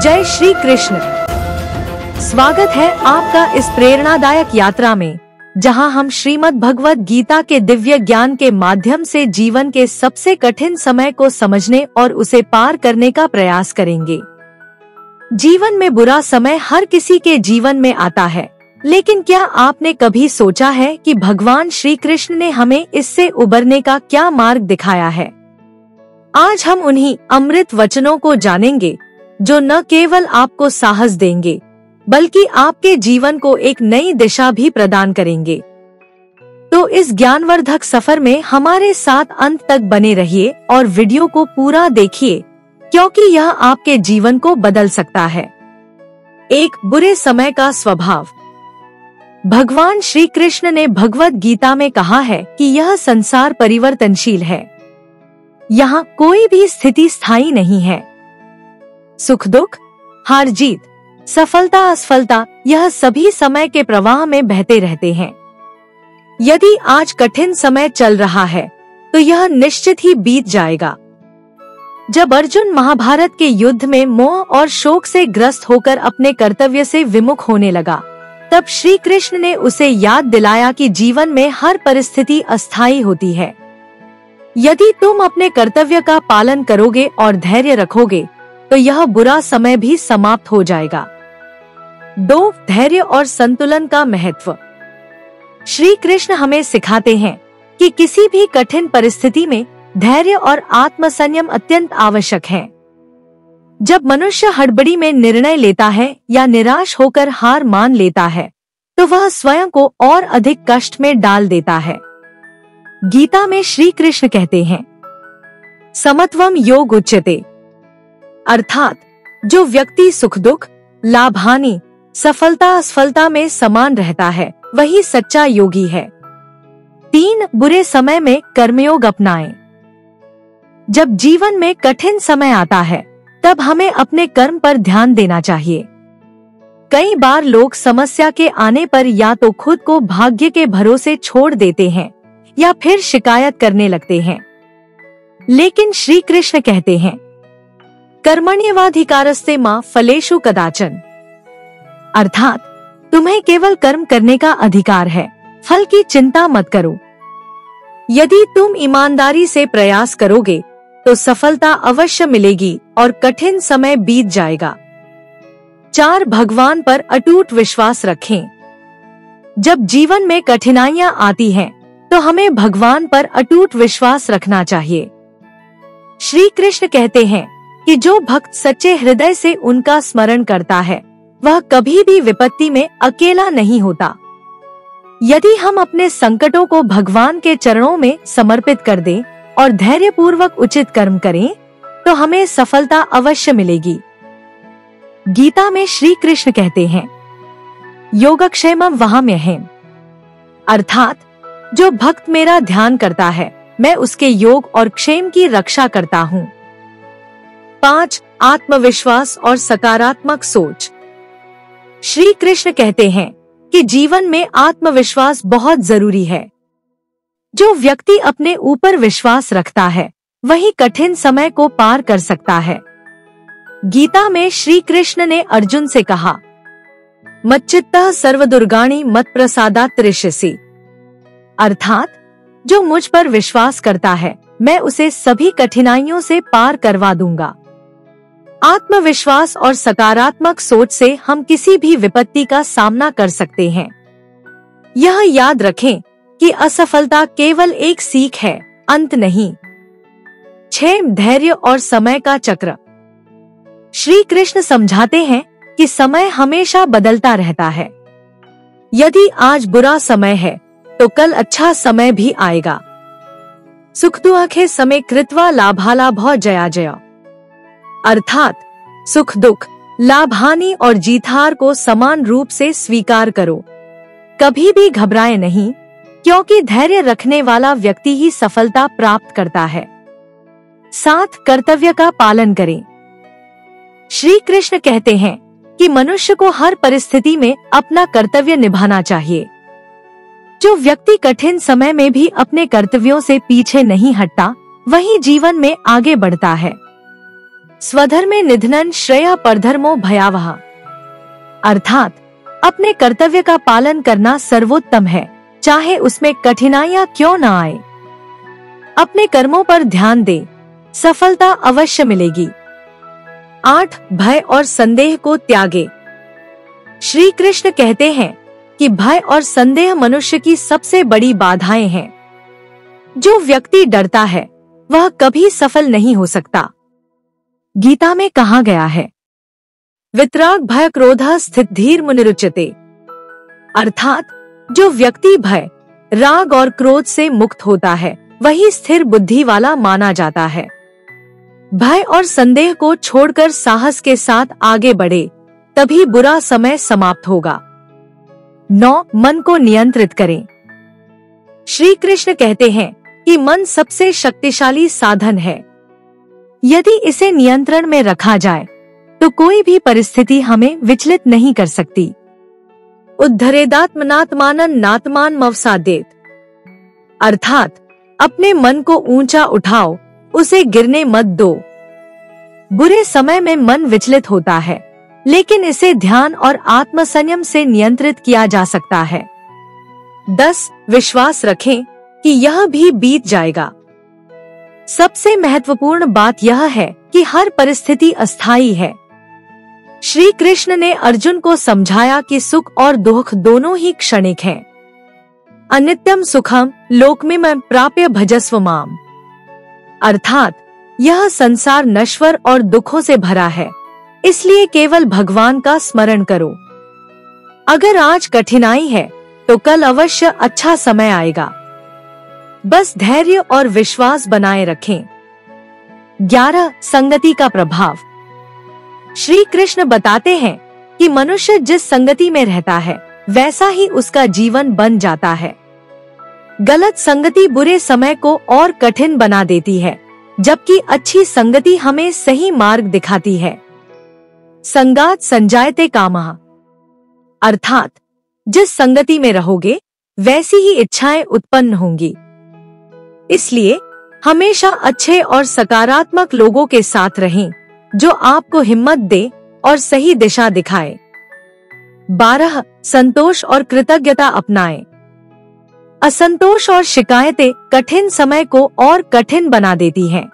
जय श्री कृष्ण। स्वागत है आपका इस प्रेरणादायक यात्रा में, जहां हम श्रीमद् भगवद गीता के दिव्य ज्ञान के माध्यम से जीवन के सबसे कठिन समय को समझने और उसे पार करने का प्रयास करेंगे। जीवन में बुरा समय हर किसी के जीवन में आता है, लेकिन क्या आपने कभी सोचा है कि भगवान श्री कृष्ण ने हमें इससे उबरने का क्या मार्ग दिखाया है? आज हम उन्हीं अमृत वचनों को जानेंगे जो न केवल आपको साहस देंगे, बल्कि आपके जीवन को एक नई दिशा भी प्रदान करेंगे। तो इस ज्ञानवर्धक सफर में हमारे साथ अंत तक बने रहिए और वीडियो को पूरा देखिए, क्योंकि यह आपके जीवन को बदल सकता है। एक बुरे समय का स्वभाव। भगवान श्री कृष्ण ने भगवद गीता में कहा है कि यह संसार परिवर्तनशील है। यहाँ कोई भी स्थिति स्थायी नहीं है। सुख दुख, हार जीत, सफलता असफलता, यह सभी समय के प्रवाह में बहते रहते हैं। यदि आज कठिन समय चल रहा है, तो यह निश्चित ही बीत जाएगा। जब अर्जुन महाभारत के युद्ध में मोह और शोक से ग्रस्त होकर अपने कर्तव्य से विमुख होने लगा, तब श्री कृष्ण ने उसे याद दिलाया कि जीवन में हर परिस्थिति अस्थायी होती है। यदि तुम अपने कर्तव्य का पालन करोगे और धैर्य रखोगे, तो यह बुरा समय भी समाप्त हो जाएगा। 2. धैर्य और संतुलन का महत्व। श्री कृष्ण हमें सिखाते हैं कि किसी भी कठिन परिस्थिति में धैर्य और आत्मसंयम अत्यंत आवश्यक है। जब मनुष्य हड़बड़ी में निर्णय लेता है या निराश होकर हार मान लेता है, तो वह स्वयं को और अधिक कष्ट में डाल देता है। गीता में श्री कृष्ण कहते हैं, समत्वम योग उच्यते, अर्थात जो व्यक्ति सुख दुख, लाभ हानि, सफलता असफलता में समान रहता है, वही सच्चा योगी है। 3. बुरे समय में कर्मयोग अपनाएं। जब जीवन में कठिन समय आता है, तब हमें अपने कर्म पर ध्यान देना चाहिए। कई बार लोग समस्या के आने पर या तो खुद को भाग्य के भरोसे छोड़ देते हैं या फिर शिकायत करने लगते हैं। लेकिन श्री कृष्ण कहते हैं, कर्मण्येवाधिकारस्ते मा फलेषु कदाचन, अर्थात तुम्हें केवल कर्म करने का अधिकार है, फल की चिंता मत करो। यदि तुम ईमानदारी से प्रयास करोगे, तो सफलता अवश्य मिलेगी और कठिन समय बीत जाएगा। 4. भगवान पर अटूट विश्वास रखें। जब जीवन में कठिनाइयां आती हैं, तो हमें भगवान पर अटूट विश्वास रखना चाहिए। श्री कृष्ण कहते हैं कि जो भक्त सच्चे हृदय से उनका स्मरण करता है, वह कभी भी विपत्ति में अकेला नहीं होता। यदि हम अपने संकटों को भगवान के चरणों में समर्पित कर दें और धैर्यपूर्वक उचित कर्म करें, तो हमें सफलता अवश्य मिलेगी। गीता में श्री कृष्ण कहते हैं, योगक्षेमं वहाम्यहम्, अर्थात जो भक्त मेरा ध्यान करता है, मैं उसके योग और क्षेम की रक्षा करता हूँ। 5. आत्मविश्वास और सकारात्मक सोच। श्री कृष्ण कहते हैं कि जीवन में आत्मविश्वास बहुत जरूरी है। जो व्यक्ति अपने ऊपर विश्वास रखता है, वही कठिन समय को पार कर सकता है। गीता में श्री कृष्ण ने अर्जुन से कहा, मच्चित्तः सर्वदुर्गाणि मत्प्रसादात् त्रिष्यसि, अर्थात जो मुझ पर विश्वास करता है, मैं उसे सभी कठिनाइयों से पार करवा दूंगा। आत्मविश्वास और सकारात्मक सोच से हम किसी भी विपत्ति का सामना कर सकते हैं। यह याद रखें कि असफलता केवल एक सीख है, अंत नहीं। 6. धैर्य और समय का चक्र। श्री कृष्ण समझाते हैं कि समय हमेशा बदलता रहता है। यदि आज बुरा समय है, तो कल अच्छा समय भी आएगा। सुख दुखे समे कृत्वा लाभालाभो जया जया, अर्थात सुख दुख, लाभ हानि और जीत हार को समान रूप से स्वीकार करो। कभी भी घबराए नहीं, क्योंकि धैर्य रखने वाला व्यक्ति ही सफलता प्राप्त करता है। 7. कर्तव्य का पालन करें। श्री कृष्ण कहते हैं कि मनुष्य को हर परिस्थिति में अपना कर्तव्य निभाना चाहिए। जो व्यक्ति कठिन समय में भी अपने कर्तव्यों से पीछे नहीं हटता, वही जीवन में आगे बढ़ता है। स्वधर्मे निधनं श्रेया परधर्मो भयावह। अर्थात अपने कर्तव्य का पालन करना सर्वोत्तम है, चाहे उसमें कठिनाइयां क्यों न आए। अपने कर्मों पर ध्यान दे, सफलता अवश्य मिलेगी। 8 भय और संदेह को त्यागे। श्री कृष्ण कहते हैं कि भय और संदेह मनुष्य की सबसे बड़ी बाधाएं हैं। जो व्यक्ति डरता है वह कभी सफल नहीं हो सकता। गीता में कहा गया है, वितराग भय क्रोधः स्थित धीर मुनिरुच्यते। अर्थात जो व्यक्ति भय, राग और क्रोध से मुक्त होता है वही स्थिर बुद्धि वाला माना जाता है। भय और संदेह को छोड़कर साहस के साथ आगे बढ़े, तभी बुरा समय समाप्त होगा। 9 मन को नियंत्रित करें। श्री कृष्ण कहते हैं कि मन सबसे शक्तिशाली साधन है। यदि इसे नियंत्रण में रखा जाए तो कोई भी परिस्थिति हमें विचलित नहीं कर सकती। उद्धरेदात्मनात्मानं नात्मान मवसादेत। अर्थात अपने मन को ऊंचा उठाओ, उसे गिरने मत दो। बुरे समय में मन विचलित होता है, लेकिन इसे ध्यान और आत्मसंयम से नियंत्रित किया जा सकता है। 10 विश्वास रखें कि यह भी बीत जाएगा। सबसे महत्वपूर्ण बात यह है कि हर परिस्थिति अस्थायी है। श्री कृष्ण ने अर्जुन को समझाया कि सुख और दुख दोनों ही क्षणिक हैं। अनित्यम सुखम लोकमिमं प्राप्य भजस्व माम। अर्थात यह संसार नश्वर और दुखों से भरा है, इसलिए केवल भगवान का स्मरण करो। अगर आज कठिनाई है तो कल अवश्य अच्छा समय आएगा। बस धैर्य और विश्वास बनाए रखें। 11 संगति का प्रभाव। श्री कृष्ण बताते हैं कि मनुष्य जिस संगति में रहता है वैसा ही उसका जीवन बन जाता है। गलत संगति बुरे समय को और कठिन बना देती है, जबकि अच्छी संगति हमें सही मार्ग दिखाती है। संगात संजायते कामः। अर्थात जिस संगति में रहोगे वैसी ही इच्छाएं उत्पन्न होंगी। इसलिए हमेशा अच्छे और सकारात्मक लोगों के साथ रहें, जो आपको हिम्मत दे और सही दिशा दिखाए। 12 संतोष और कृतज्ञता अपनाएं। असंतोष और शिकायतें कठिन समय को और कठिन बना देती हैं।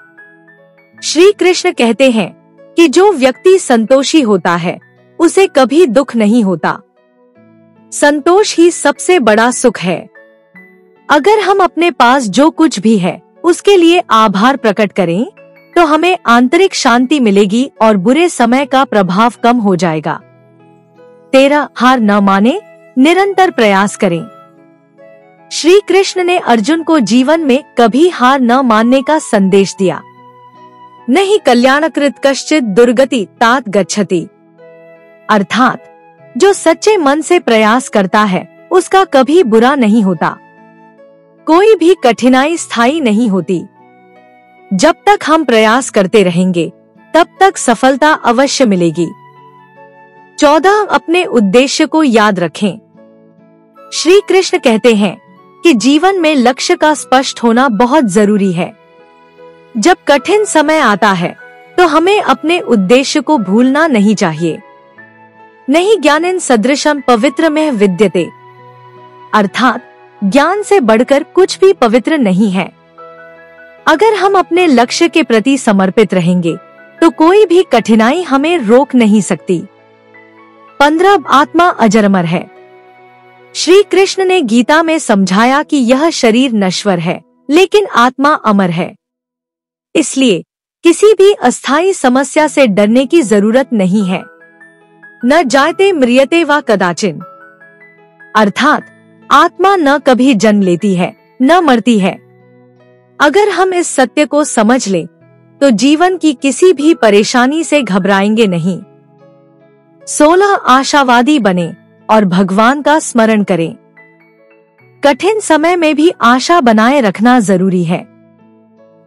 श्री कृष्ण कहते हैं कि जो व्यक्ति संतोषी होता है उसे कभी दुख नहीं होता। संतोष ही सबसे बड़ा सुख है। अगर हम अपने पास जो कुछ भी है उसके लिए आभार प्रकट करें तो हमें आंतरिक शांति मिलेगी और बुरे समय का प्रभाव कम हो जाएगा। 13 हार न माने, निरंतर प्रयास करें। श्री कृष्ण ने अर्जुन को जीवन में कभी हार न मानने का संदेश दिया। नहीं कल्याणकृत कश्चित दुर्गति तात गच्छति। अर्थात जो सच्चे मन से प्रयास करता है उसका कभी बुरा नहीं होता। कोई भी कठिनाई स्थायी नहीं होती। जब तक हम प्रयास करते रहेंगे तब तक सफलता अवश्य मिलेगी। 14 अपने उद्देश्य को याद रखें। श्री कृष्ण कहते हैं कि जीवन में लक्ष्य का स्पष्ट होना बहुत जरूरी है। जब कठिन समय आता है तो हमें अपने उद्देश्य को भूलना नहीं चाहिए। नहीं ज्ञानेन सदृशम पवित्रमेव विद्यते। अर्थात ज्ञान से बढ़कर कुछ भी पवित्र नहीं है। अगर हम अपने लक्ष्य के प्रति समर्पित रहेंगे तो कोई भी कठिनाई हमें रोक नहीं सकती। 15 आत्मा अजरमर है। श्री कृष्ण ने गीता में समझाया कि यह शरीर नश्वर है लेकिन आत्मा अमर है। इसलिए किसी भी अस्थायी समस्या से डरने की जरूरत नहीं है। न जायते म्रियते वा कदाचिन। अर्थात आत्मा न कभी जन्म लेती है न मरती है। अगर हम इस सत्य को समझ लें तो जीवन की किसी भी परेशानी से घबराएंगे नहीं। 16 आशावादी बने और भगवान का स्मरण करें। कठिन समय में भी आशा बनाए रखना जरूरी है।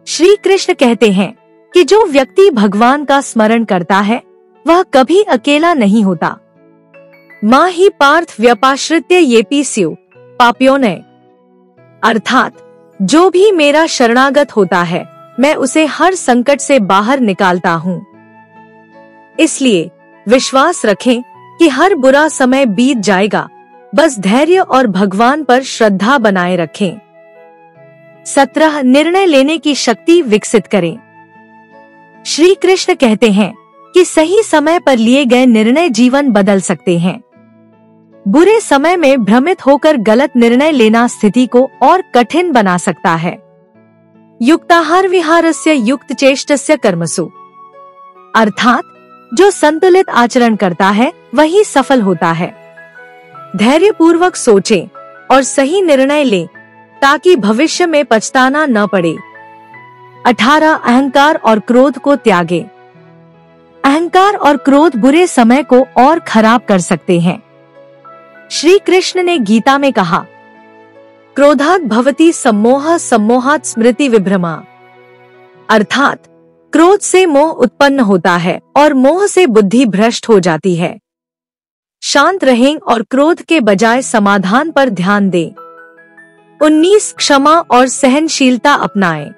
श्री कृष्ण कहते हैं कि जो व्यक्ति भगवान का स्मरण करता है वह कभी अकेला नहीं होता। माँ ही पार्थ व्यपाश्रित्य येपि स्युः पाप्योनय। अर्थात जो भी मेरा शरणागत होता है मैं उसे हर संकट से बाहर निकालता हूँ। इसलिए विश्वास रखें कि हर बुरा समय बीत जाएगा, बस धैर्य और भगवान पर श्रद्धा बनाए रखें। 17 निर्णय लेने की शक्ति विकसित करें। श्री कृष्ण कहते हैं कि सही समय पर लिए गए निर्णय जीवन बदल सकते हैं। बुरे समय में भ्रमित होकर गलत निर्णय लेना स्थिति को और कठिन बना सकता है। युक्ताहार विहारस्य युक्त चेष्टस्य कर्मसु, अर्थात जो संतुलित आचरण करता है वही सफल होता है। धैर्यपूर्वक सोचें और सही निर्णय लें ताकि भविष्य में पछताना न पड़े। 18 अहंकार और क्रोध को त्यागें। अहंकार और क्रोध बुरे समय को और खराब कर सकते हैं। श्री कृष्ण ने गीता में कहा, क्रोधात् भवति सम्मोहः सम्मोहात् स्मृति विभ्रमा, अर्थात क्रोध से मोह उत्पन्न होता है और मोह से बुद्धि भ्रष्ट हो जाती है। शांत रहें और क्रोध के बजाय समाधान पर ध्यान दें। 19 क्षमा और सहनशीलता अपनाएं।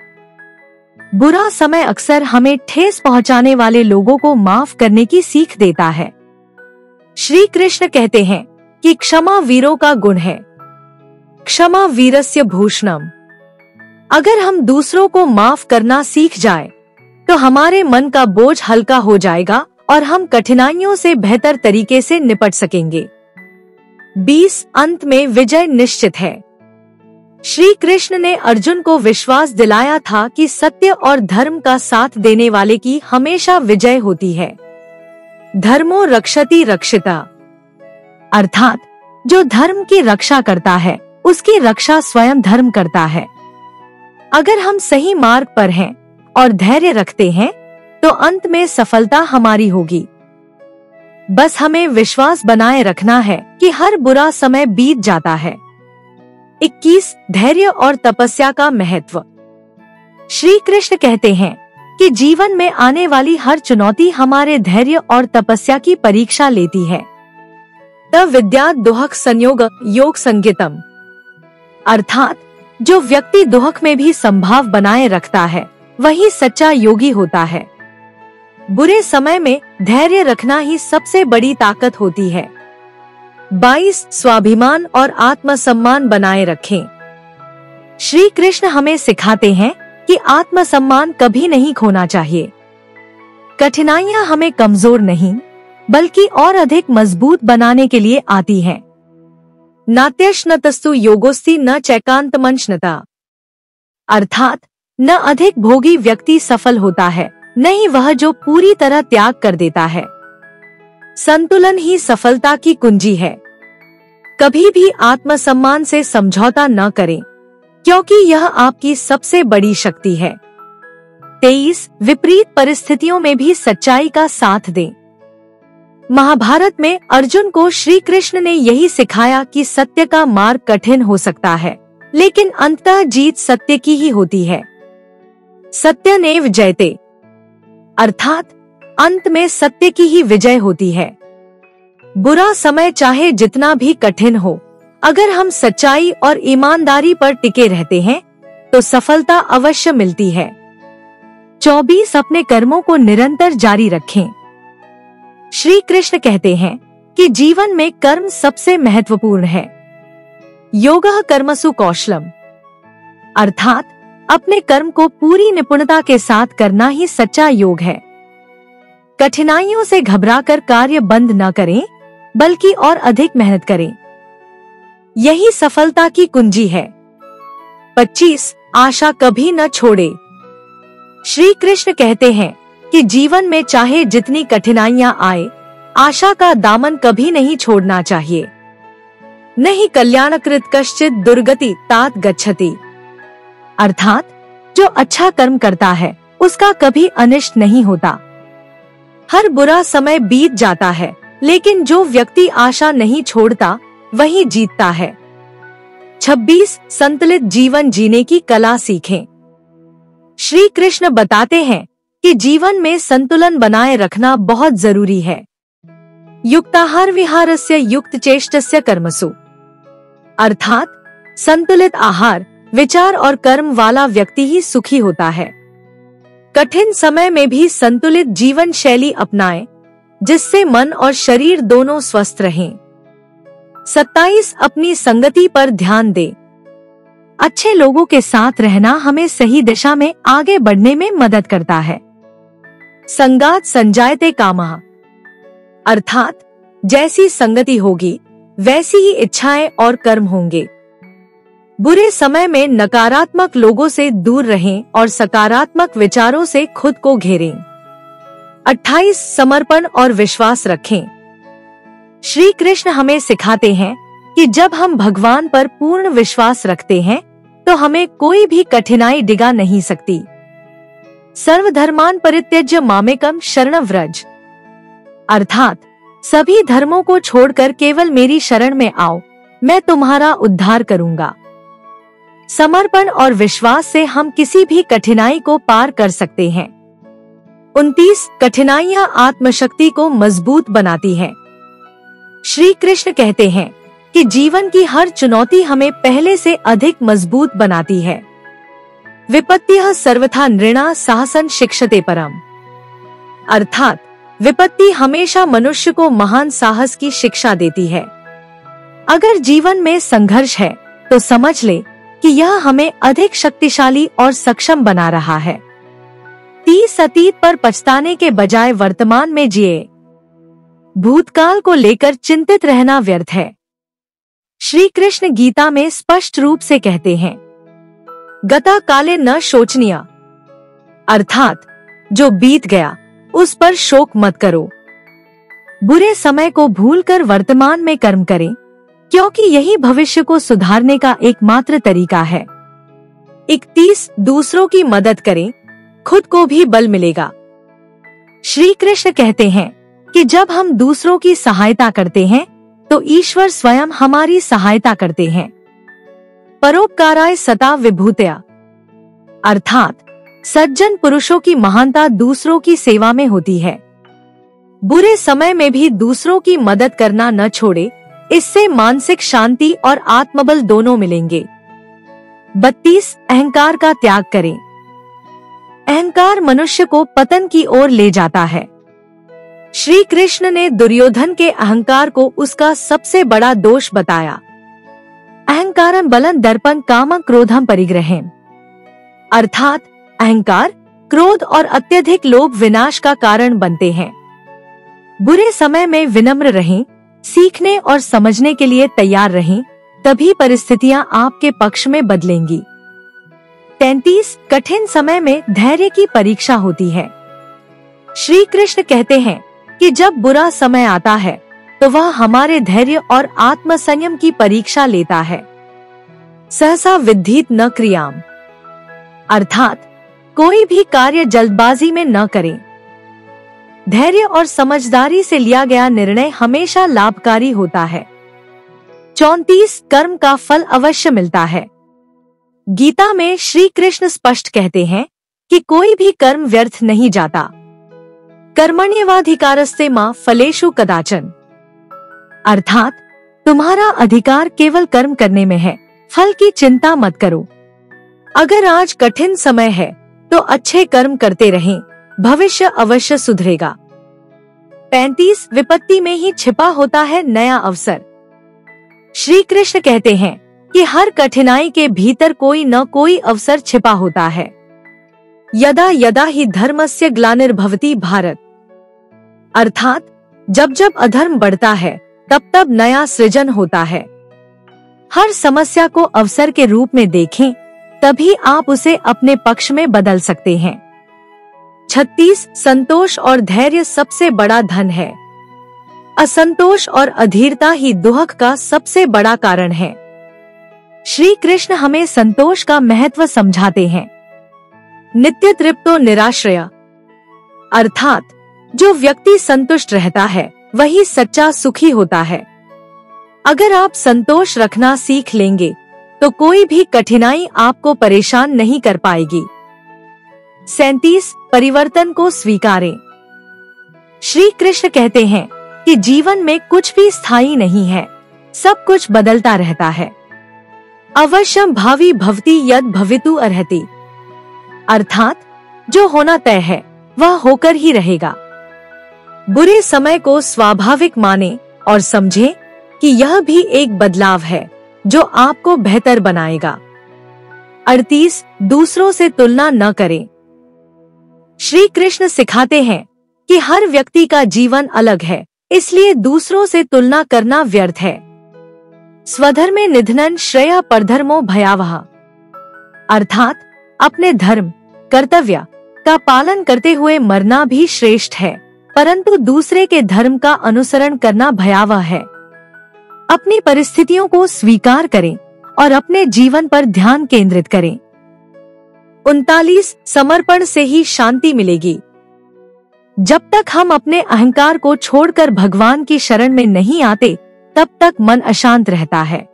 बुरा समय अक्सर हमें ठेस पहुंचाने वाले लोगों को माफ करने की सीख देता है। श्री कृष्ण कहते हैं कि क्षमा वीरों का गुण है। क्षमा वीरस्य भूषणम। अगर हम दूसरों को माफ करना सीख जाए तो हमारे मन का बोझ हल्का हो जाएगा और हम कठिनाइयों से बेहतर तरीके से निपट सकेंगे। 20 अंत में विजय निश्चित है। श्री कृष्ण ने अर्जुन को विश्वास दिलाया था कि सत्य और धर्म का साथ देने वाले की हमेशा विजय होती है। धर्मो रक्षति रक्षिता, अर्थात जो धर्म की रक्षा करता है उसकी रक्षा स्वयं धर्म करता है। अगर हम सही मार्ग पर हैं और धैर्य रखते हैं तो अंत में सफलता हमारी होगी। बस हमें विश्वास बनाए रखना है कि हर बुरा समय बीत जाता है। 21 धैर्य और तपस्या का महत्व। श्री कृष्ण कहते हैं कि जीवन में आने वाली हर चुनौती हमारे धैर्य और तपस्या की परीक्षा लेती है। तब विद्यात् दुहक संयोग योग संज्ञितम, अर्थात जो व्यक्ति दुहक में भी संभाव बनाए रखता है वही सच्चा योगी होता है। बुरे समय में धैर्य रखना ही सबसे बड़ी ताकत होती है। 22 स्वाभिमान और आत्मसम्मान बनाए रखें। श्री कृष्ण हमें सिखाते हैं कि आत्मसम्मान कभी नहीं खोना चाहिए। कठिनाइयां हमें कमजोर नहीं बल्कि और अधिक मजबूत बनाने के लिए आती हैं। नात्यश्नतस्तु योगोस्ति न चैकांतमंशनता, अर्थात न अधिक भोगी व्यक्ति सफल होता है, न ही वह जो पूरी तरह त्याग कर देता है। संतुलन ही सफलता की कुंजी है। कभी भी आत्मसम्मान से समझौता न करें, क्योंकि यह आपकी सबसे बड़ी शक्ति है। 23 विपरीत परिस्थितियों में भी सच्चाई का साथ दें। महाभारत में अर्जुन को श्री कृष्ण ने यही सिखाया कि सत्य का मार्ग कठिन हो सकता है, लेकिन अंततः जीत सत्य की ही होती है। सत्यमेव जयते, अर्थात अंत में सत्य की ही विजय होती है। बुरा समय चाहे जितना भी कठिन हो, अगर हम सच्चाई और ईमानदारी पर टिके रहते हैं तो सफलता अवश्य मिलती है। 24 अपने कर्मों को निरंतर जारी रखें। श्री कृष्ण कहते हैं कि जीवन में कर्म सबसे महत्वपूर्ण है। योगः कर्मसु कौशलम, अर्थात अपने कर्म को पूरी निपुणता के साथ करना ही सच्चा योग है। कठिनाइयों से घबराकर कार्य बंद न करें, बल्कि और अधिक मेहनत करें। यही सफलता की कुंजी है। 25 आशा कभी न छोड़े। श्री कृष्ण कहते हैं कि जीवन में चाहे जितनी कठिनाइयां आए, आशा का दामन कभी नहीं छोड़ना चाहिए। नहीं कल्याणकृत कश्चित दुर्गति तात गच्छति, अर्थात जो अच्छा कर्म करता है उसका कभी अनिष्ट नहीं होता। हर बुरा समय बीत जाता है, लेकिन जो व्यक्ति आशा नहीं छोड़ता वही जीतता है। 26 संतुलित जीवन जीने की कला सीखें। श्री कृष्ण बताते हैं कि जीवन में संतुलन बनाए रखना बहुत जरूरी है। युक्ताहार विहारस्य युक्त चेष्टस्य कर्मसु, अर्थात संतुलित आहार, विचार और कर्म वाला व्यक्ति ही सुखी होता है। कठिन समय में भी संतुलित जीवन शैली अपनाएं जिससे मन और शरीर दोनों स्वस्थ रहें। 27 अपनी संगति पर ध्यान दे। अच्छे लोगों के साथ रहना हमें सही दिशा में आगे बढ़ने में मदद करता है। संगात संजायते कामः, अर्थात जैसी संगति होगी वैसी ही इच्छाएं और कर्म होंगे। बुरे समय में नकारात्मक लोगों से दूर रहें और सकारात्मक विचारों से खुद को घेरें। 28 समर्पण और विश्वास रखें। श्री कृष्ण हमें सिखाते हैं कि जब हम भगवान पर पूर्ण विश्वास रखते हैं तो हमें कोई भी कठिनाई डिगा नहीं सकती। सर्वधर्मान परित्यज्य मामेकम शरणं व्रज, अर्थात सभी धर्मों को छोड़कर केवल मेरी शरण में आओ, मैं तुम्हारा उद्धार करूंगा। समर्पण और विश्वास से हम किसी भी कठिनाई को पार कर सकते हैं। 29 कठिनाइयां आत्मशक्ति को मजबूत बनाती हैं। श्री कृष्ण कहते हैं कि जीवन की हर चुनौती हमें पहले से अधिक मजबूत बनाती है। विपत्तिः सर्वथा नृणा साहसं शिक्षते परम, अर्थात विपत्ति हमेशा मनुष्य को महान साहस की शिक्षा देती है। अगर जीवन में संघर्ष है तो समझ ले कि यह हमें अधिक शक्तिशाली और सक्षम बना रहा है। 30 अतीत पर पछताने के बजाय वर्तमान में जिए। भूतकाल को लेकर चिंतित रहना व्यर्थ है। श्री कृष्ण गीता में स्पष्ट रूप से कहते हैं, गता काले न शोचनीय, अर्थात जो बीत गया उस पर शोक मत करो। बुरे समय को भूलकर वर्तमान में कर्म करें, क्योंकि यही भविष्य को सुधारने का एकमात्र तरीका है। 31 दूसरों की मदद करें, खुद को भी बल मिलेगा। श्री कृष्ण कहते हैं कि जब हम दूसरों की सहायता करते हैं तो ईश्वर स्वयं हमारी सहायता करते हैं। परोपकाराय सता विभूतया, अर्थात सज्जन पुरुषों की महानता दूसरों की सेवा में होती है। बुरे समय में भी दूसरों की मदद करना न छोड़े, इससे मानसिक शांति और आत्मबल दोनों मिलेंगे। 32 अहंकार का त्याग करें। अहंकार मनुष्य को पतन की ओर ले जाता है। श्री कृष्ण ने दुर्योधन के अहंकार को उसका सबसे बड़ा दोष बताया। अहंकारं बलं दर्पं कामं क्रोधं परिग्रहम्, अर्थात अहंकार, क्रोध और अत्यधिक लोभ विनाश का कारण बनते हैं। बुरे समय में विनम्र रहें, सीखने और समझने के लिए तैयार रहें, तभी परिस्थितियां आपके पक्ष में बदलेंगी। 33 कठिन समय में धैर्य की परीक्षा होती है। श्री कृष्ण कहते हैं कि जब बुरा समय आता है तो वह हमारे धैर्य और आत्मसंयम की परीक्षा लेता है। सहसा विद्धित न क्रियाम, अर्थात कोई भी कार्य जल्दबाजी में न करें। धैर्य और समझदारी से लिया गया निर्णय हमेशा लाभकारी होता है। 34 कर्म का फल अवश्य मिलता है। गीता में श्री कृष्ण स्पष्ट कहते हैं कि कोई भी कर्म व्यर्थ नहीं जाता। कर्मण्येवाधिकारस्ते मा फलेषु कदाचन, अर्थात तुम्हारा अधिकार केवल कर्म करने में है, फल की चिंता मत करो। अगर आज कठिन समय है तो अच्छे कर्म करते रहें, भविष्य अवश्य सुधरेगा। 35 विपत्ति में ही छिपा होता है नया अवसर। श्री कृष्ण कहते हैं कि हर कठिनाई के भीतर कोई न कोई अवसर छिपा होता है। यदा यदा ही धर्मस्य ग्लानिर्भवति भारत, अर्थात जब जब अधर्म बढ़ता है तब तब नया सृजन होता है। हर समस्या को अवसर के रूप में देखें, तभी आप उसे अपने पक्ष में बदल सकते हैं। 36 संतोष और धैर्य सबसे बड़ा धन है। असंतोष और अधीरता ही दुख का सबसे बड़ा कारण है। श्री कृष्ण हमें संतोष का महत्व समझाते हैं। नित्य तृप्तो निराश्रय, अर्थात जो व्यक्ति संतुष्ट रहता है वही सच्चा सुखी होता है। अगर आप संतोष रखना सीख लेंगे तो कोई भी कठिनाई आपको परेशान नहीं कर पाएगी। 37 परिवर्तन को स्वीकारें। श्री कृष्ण कहते हैं कि जीवन में कुछ भी स्थायी नहीं है, सब कुछ बदलता रहता है। अवश्यम भावी भवति यद भवितु अर्हति, अर्थात जो होना तय है वह होकर ही रहेगा। बुरे समय को स्वाभाविक माने और समझें कि यह भी एक बदलाव है जो आपको बेहतर बनाएगा। 38 दूसरों से तुलना न करें। श्री कृष्ण सिखाते हैं कि हर व्यक्ति का जीवन अलग है, इसलिए दूसरों से तुलना करना व्यर्थ है। स्वधर्मे निधनं श्रेयः परधर्मो भयावह, अर्थात अपने धर्म कर्तव्य का पालन करते हुए मरना भी श्रेष्ठ है, परंतु दूसरे के धर्म का अनुसरण करना भयावह है। अपनी परिस्थितियों को स्वीकार करें और अपने जीवन पर ध्यान केंद्रित करें। 39 समर्पण से ही शांति मिलेगी। जब तक हम अपने अहंकार को छोड़कर भगवान की शरण में नहीं आते, तब तक मन अशांत रहता है।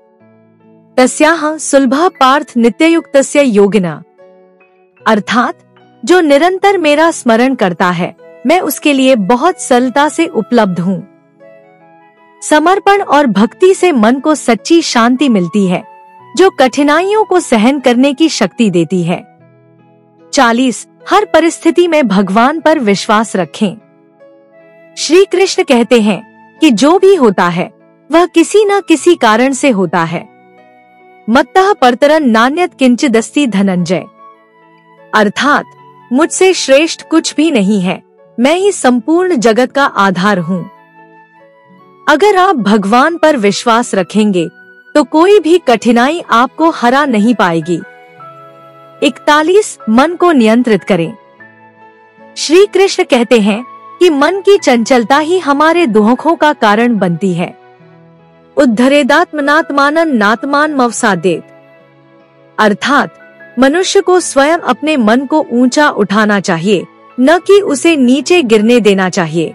तस्याह सुलभः पार्थ नित्ययुक्तस्य योगिना, अर्थात जो निरंतर मेरा स्मरण करता है, मैं उसके लिए बहुत सरलता से उपलब्ध हूँ। समर्पण और भक्ति से मन को सच्ची शांति मिलती है, जो कठिनाइयों को सहन करने की शक्ति देती है। 40 हर परिस्थिति में भगवान पर विश्वास रखें। श्री कृष्ण कहते हैं कि जो भी होता है वह किसी न किसी कारण से होता है। मत्तः परतरं नान्यत् किंचिदस्ति धनंजय, अर्थात मुझसे श्रेष्ठ कुछ भी नहीं है, मैं ही संपूर्ण जगत का आधार हूँ। अगर आप भगवान पर विश्वास रखेंगे तो कोई भी कठिनाई आपको हरा नहीं पाएगी। 41 मन को नियंत्रित करें। श्री कृष्ण कहते हैं कि मन की चंचलता ही हमारे दुखों का कारण बनती है। उद्धरेदात्मनात्मानं नात्मान मवसादेत, अर्थात मनुष्य को स्वयं अपने मन को ऊंचा उठाना चाहिए, न कि उसे नीचे गिरने देना चाहिए।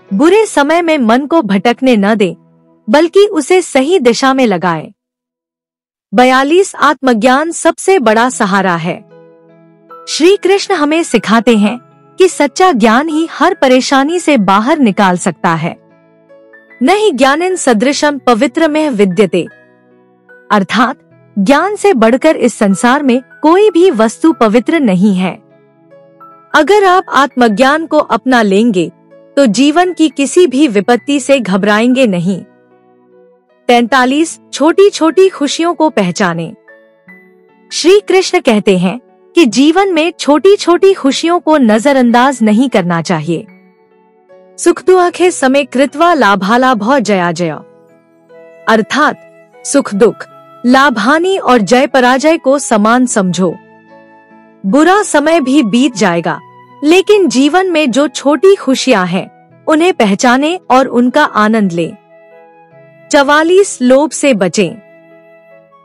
बुरे समय में मन को भटकने न दें, बल्कि उसे सही दिशा में लगाएं। 42 आत्मज्ञान सबसे बड़ा सहारा है। श्री कृष्ण हमें सिखाते हैं कि सच्चा ज्ञान ही हर परेशानी से बाहर निकाल सकता है। न ही ज्ञानेन सदृशम पवित्रमेह विद्यते, अर्थात ज्ञान से बढ़कर इस संसार में कोई भी वस्तु पवित्र नहीं है। अगर आप आत्मज्ञान को अपना लेंगे तो जीवन की किसी भी विपत्ति से घबराएंगे नहीं। 43 छोटी छोटी खुशियों को पहचानें। श्री कृष्ण कहते हैं कि जीवन में छोटी छोटी खुशियों को नजरअंदाज नहीं करना चाहिए। सुख दुखे समय कृत्वा लाभालाभो जया जय, अर्थात सुख दुख लाभ हानि और जय पराजय को समान समझो। बुरा समय भी बीत जाएगा, लेकिन जीवन में जो छोटी खुशियां हैं उन्हें पहचानें और उनका आनंद लें। 44 लोभ से बचें।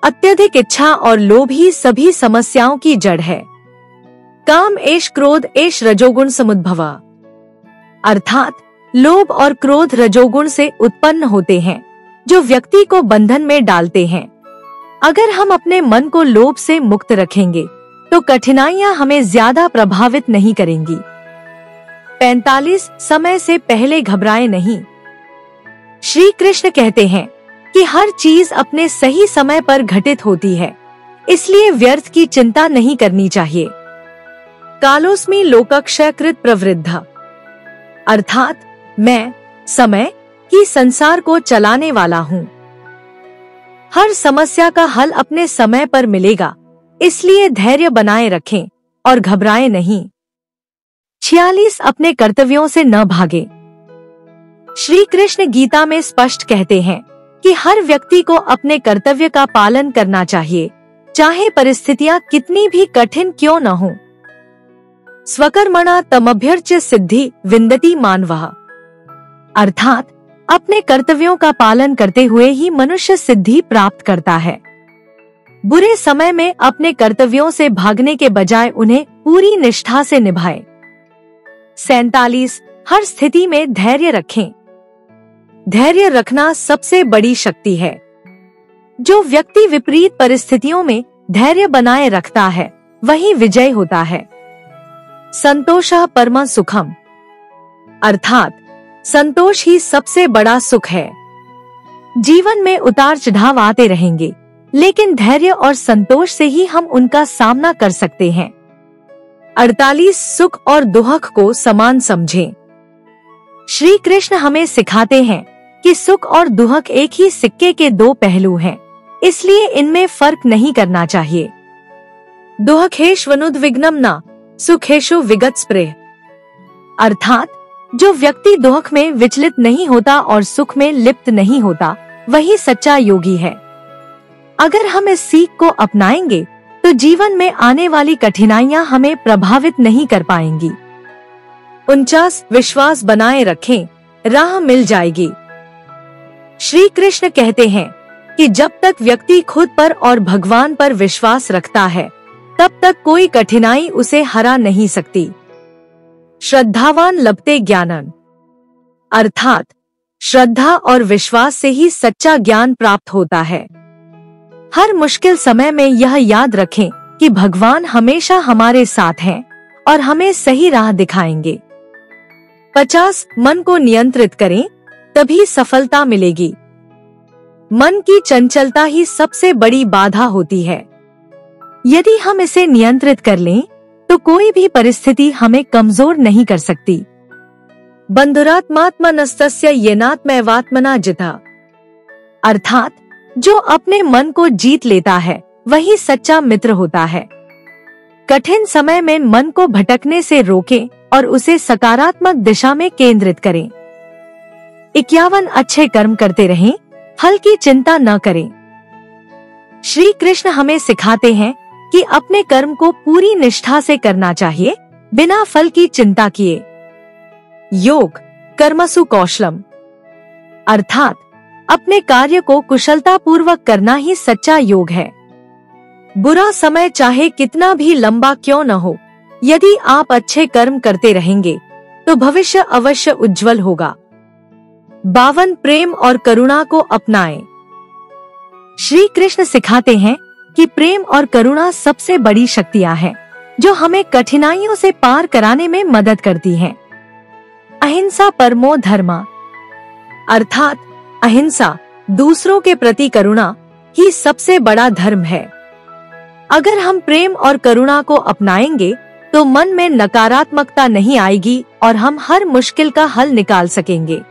अत्यधिक इच्छा और लोभ ही सभी समस्याओं की जड़ है। काम एष क्रोध एष रजोगुण समुद्भवा, अर्थात लोभ और क्रोध रजोगुण से उत्पन्न होते हैं, जो व्यक्ति को बंधन में डालते हैं। अगर हम अपने मन को लोभ से मुक्त रखेंगे तो कठिनाइयां हमें ज्यादा प्रभावित नहीं करेंगी। 45 समय से पहले घबराएं नहीं। श्री कृष्ण कहते हैं कि हर चीज अपने सही समय पर घटित होती है, इसलिए व्यर्थ की चिंता नहीं करनी चाहिए। कालोस्मि लोकक्षयकृत प्रवृद्ध, अर्थात मैं समय की संसार को चलाने वाला हूँ। हर समस्या का हल अपने समय पर मिलेगा, इसलिए धैर्य बनाए रखें और घबराएं नहीं। 46 अपने कर्तव्यों से न भागे। श्री कृष्ण गीता में स्पष्ट कहते हैं कि हर व्यक्ति को अपने कर्तव्य का पालन करना चाहिए, चाहे परिस्थितियां कितनी भी कठिन क्यों न हो। स्वकर्मणा तमभ्यर्च्य सिद्धि विन्दति मानवः, अर्थात अपने कर्तव्यों का पालन करते हुए ही मनुष्य सिद्धि प्राप्त करता है। बुरे समय में अपने कर्तव्यों से भागने के बजाय उन्हें पूरी निष्ठा से निभाएं। 47 हर स्थिति में धैर्य रखें। धैर्य रखना सबसे बड़ी शक्ति है। जो व्यक्ति विपरीत परिस्थितियों में धैर्य बनाए रखता है, वही विजय होता है। संतोषः परमं सुखम, अर्थात संतोष ही सबसे बड़ा सुख है। जीवन में उतार चढ़ाव आते रहेंगे, लेकिन धैर्य और संतोष से ही हम उनका सामना कर सकते हैं। 48 सुख और दुख को समान समझें। श्री कृष्ण हमें सिखाते हैं कि सुख और दुख एक ही सिक्के के दो पहलू हैं, इसलिए इनमें फर्क नहीं करना चाहिए। दुःखेष्वनुद्विग्नं न सुखेषु विगतस्पृह, अर्थात जो व्यक्ति दुख में विचलित नहीं होता और सुख में लिप्त नहीं होता, वही सच्चा योगी है। अगर हम इस सीख को अपनाएंगे तो जीवन में आने वाली कठिनाइयां हमें प्रभावित नहीं कर पाएंगी। 49 विश्वास बनाए रखें, राह मिल जाएगी। श्री कृष्ण कहते हैं कि जब तक व्यक्ति खुद पर और भगवान पर विश्वास रखता है, तब तक कोई कठिनाई उसे हरा नहीं सकती। श्रद्धावान लभते ज्ञानम्, अर्थात श्रद्धा और विश्वास से ही सच्चा ज्ञान प्राप्त होता है। हर मुश्किल समय में यह याद रखें कि भगवान हमेशा हमारे साथ हैं और हमें सही राह दिखाएंगे। 50 मन को नियंत्रित करें, तभी सफलता मिलेगी। मन की चंचलता ही सबसे बड़ी बाधा होती है। यदि हम इसे नियंत्रित कर लें तो कोई भी परिस्थिति हमें कमजोर नहीं कर सकती। बंधुरात्मात्मनस्तस्य येनात्मैवात्मना जिता, अर्थात जो अपने मन को जीत लेता है वही सच्चा मित्र होता है। कठिन समय में मन को भटकने से रोकें और उसे सकारात्मक दिशा में केंद्रित करें। 51 अच्छे कर्म करते रहें, फल की चिंता न करें। श्री कृष्ण हमें सिखाते हैं कि अपने कर्म को पूरी निष्ठा से करना चाहिए, बिना फल की चिंता किए। योग कर्मसु कौशलम, अर्थात अपने कार्य को कुशलता पूर्वक करना ही सच्चा योग है। बुरा समय चाहे कितना भी लंबा क्यों न हो, यदि आप अच्छे कर्म करते रहेंगे तो भविष्य अवश्य उज्जवल होगा। 52 प्रेम और करुणा को अपनाएं। श्री कृष्ण सिखाते हैं कि प्रेम और करुणा सबसे बड़ी शक्तियां हैं, जो हमें कठिनाइयों से पार कराने में मदद करती हैं। अहिंसा परमो धर्मा, अर्थात अहिंसा, दूसरों के प्रति करुणा ही सबसे बड़ा धर्म है। अगर हम प्रेम और करुणा को अपनाएंगे तो मन में नकारात्मकता नहीं आएगी और हम हर मुश्किल का हल निकाल सकेंगे।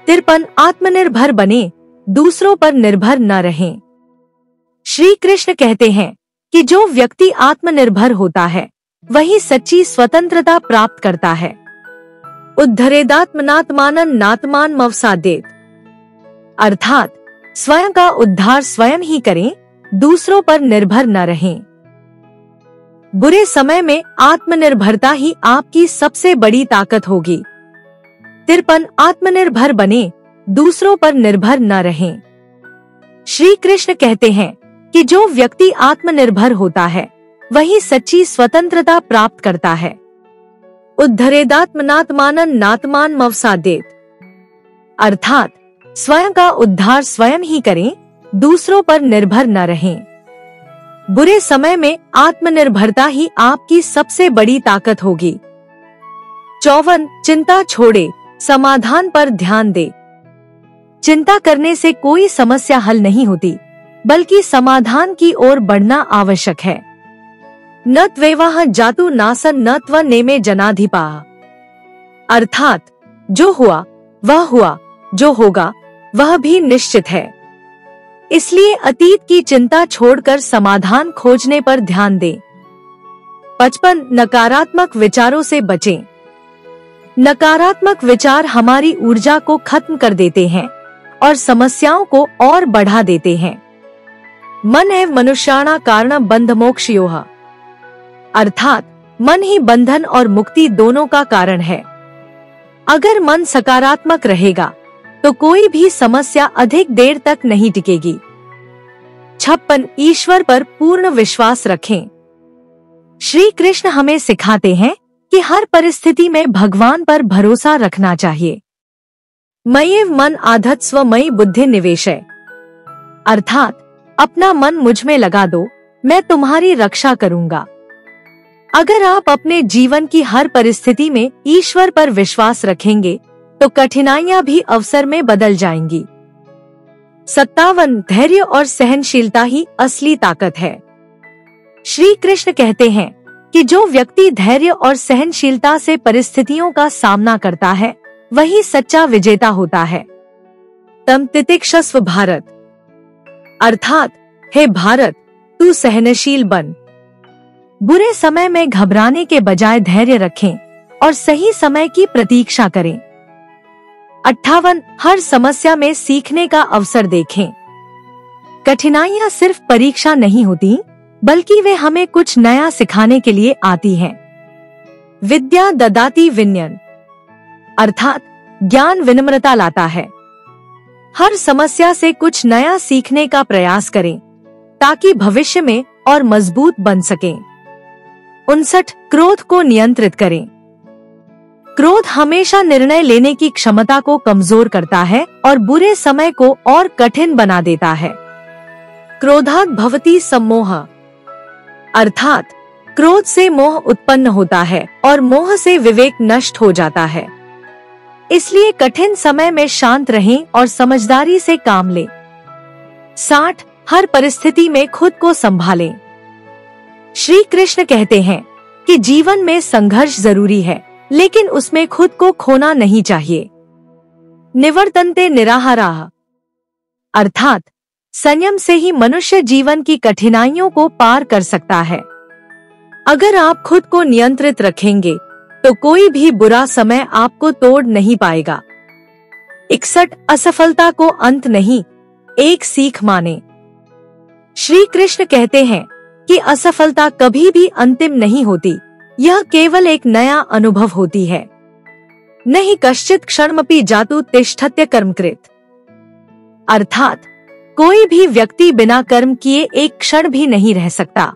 53 आत्मनिर्भर बने, दूसरों पर निर्भर न रहें। श्री कृष्ण कहते हैं कि जो व्यक्ति आत्मनिर्भर होता है वही सच्ची स्वतंत्रता प्राप्त करता है। उद्धरेदात्मनात्मानं नात्मान मवसादेत, अर्थात स्वयं का उद्धार स्वयं ही करें, दूसरों पर निर्भर न रहें। बुरे समय में आत्मनिर्भरता ही आपकी सबसे बड़ी ताकत होगी। 53 आत्मनिर्भर बने, दूसरों पर निर्भर न रहें। श्री कृष्ण कहते हैं कि जो व्यक्ति आत्मनिर्भर होता है वही सच्ची स्वतंत्रता प्राप्त करता है। उद्धरेदात्मनात्मानं नात्मान मवसादेत, अर्थात स्वयं का उद्धार स्वयं ही करें, दूसरों पर निर्भर न रहें। बुरे समय में आत्मनिर्भरता ही आपकी सबसे बड़ी ताकत होगी। 54 चिंता छोड़े, समाधान पर ध्यान दे। चिंता करने से कोई समस्या हल नहीं होती, बल्कि समाधान की ओर बढ़ना आवश्यक है। न त्वेवाह जातु नासन न त्व नेमे जनाधिपा, अर्थात जो हुआ वह हुआ, जो होगा वह भी निश्चित है। इसलिए अतीत की चिंता छोड़कर समाधान खोजने पर ध्यान दें। 55 नकारात्मक विचारों से बचें। नकारात्मक विचार हमारी ऊर्जा को खत्म कर देते हैं और समस्याओं को और बढ़ा देते हैं। मन एव मनुष्याणां कारणं बंध मोक्षयोः, अर्थात मन ही बंधन और मुक्ति दोनों का कारण है। अगर मन सकारात्मक रहेगा तो कोई भी समस्या अधिक देर तक नहीं टिकेगी। 56 ईश्वर पर पूर्ण विश्वास रखें। श्री कृष्ण हमें सिखाते हैं कि हर परिस्थिति में भगवान पर भरोसा रखना चाहिए। मय्येव मन आधत्स्व मयि बुद्धि निवेशय, अर्थात अपना मन मुझ में लगा दो, मैं तुम्हारी रक्षा करूंगा। अगर आप अपने जीवन की हर परिस्थिति में ईश्वर पर विश्वास रखेंगे तो कठिनाइयां भी अवसर में बदल जाएंगी। 57 धैर्य और सहनशीलता ही असली ताकत है। श्री कृष्ण कहते हैं कि जो व्यक्ति धैर्य और सहनशीलता से परिस्थितियों का सामना करता है वही सच्चा विजेता होता है। तम तितिक्षस्व भारत, अर्थात हे भारत, तू सहनशील बन। बुरे समय में घबराने के बजाय धैर्य रखें और सही समय की प्रतीक्षा करें। 58 हर समस्या में सीखने का अवसर देखें। कठिनाइयां सिर्फ परीक्षा नहीं होती, बल्कि वे हमें कुछ नया सिखाने के लिए आती हैं। विद्या ददाति विनयन, अर्थात ज्ञान विनम्रता लाता है। हर समस्या से कुछ नया सीखने का प्रयास करें ताकि भविष्य में और मजबूत बन सकें। 59 क्रोध को नियंत्रित करें। क्रोध हमेशा निर्णय लेने की क्षमता को कमजोर करता है और बुरे समय को और कठिन बना देता है। क्रोधात् भवति सम्मोह, अर्थात क्रोध से मोह उत्पन्न होता है और मोह से विवेक नष्ट हो जाता है। इसलिए कठिन समय में शांत रहें और समझदारी से काम लें। 60 हर परिस्थिति में खुद को संभालें। श्री कृष्ण कहते हैं कि जीवन में संघर्ष जरूरी है, लेकिन उसमें खुद को खोना नहीं चाहिए। निवर्तन्ते निराहाराः, अर्थात संयम से ही मनुष्य जीवन की कठिनाइयों को पार कर सकता है। अगर आप खुद को नियंत्रित रखेंगे तो कोई भी बुरा समय आपको तोड़ नहीं पाएगा। 61 असफलता को अंत नहीं, एक सीख माने। श्री कृष्ण कहते हैं कि असफलता कभी भी अंतिम नहीं होती, यह केवल एक नया अनुभव होती है। नहीं कश्चित् क्षणमपि जातु तिष्ठत्य कर्मकृत, अर्थात कोई भी व्यक्ति बिना कर्म किए एक क्षण भी नहीं रह सकता।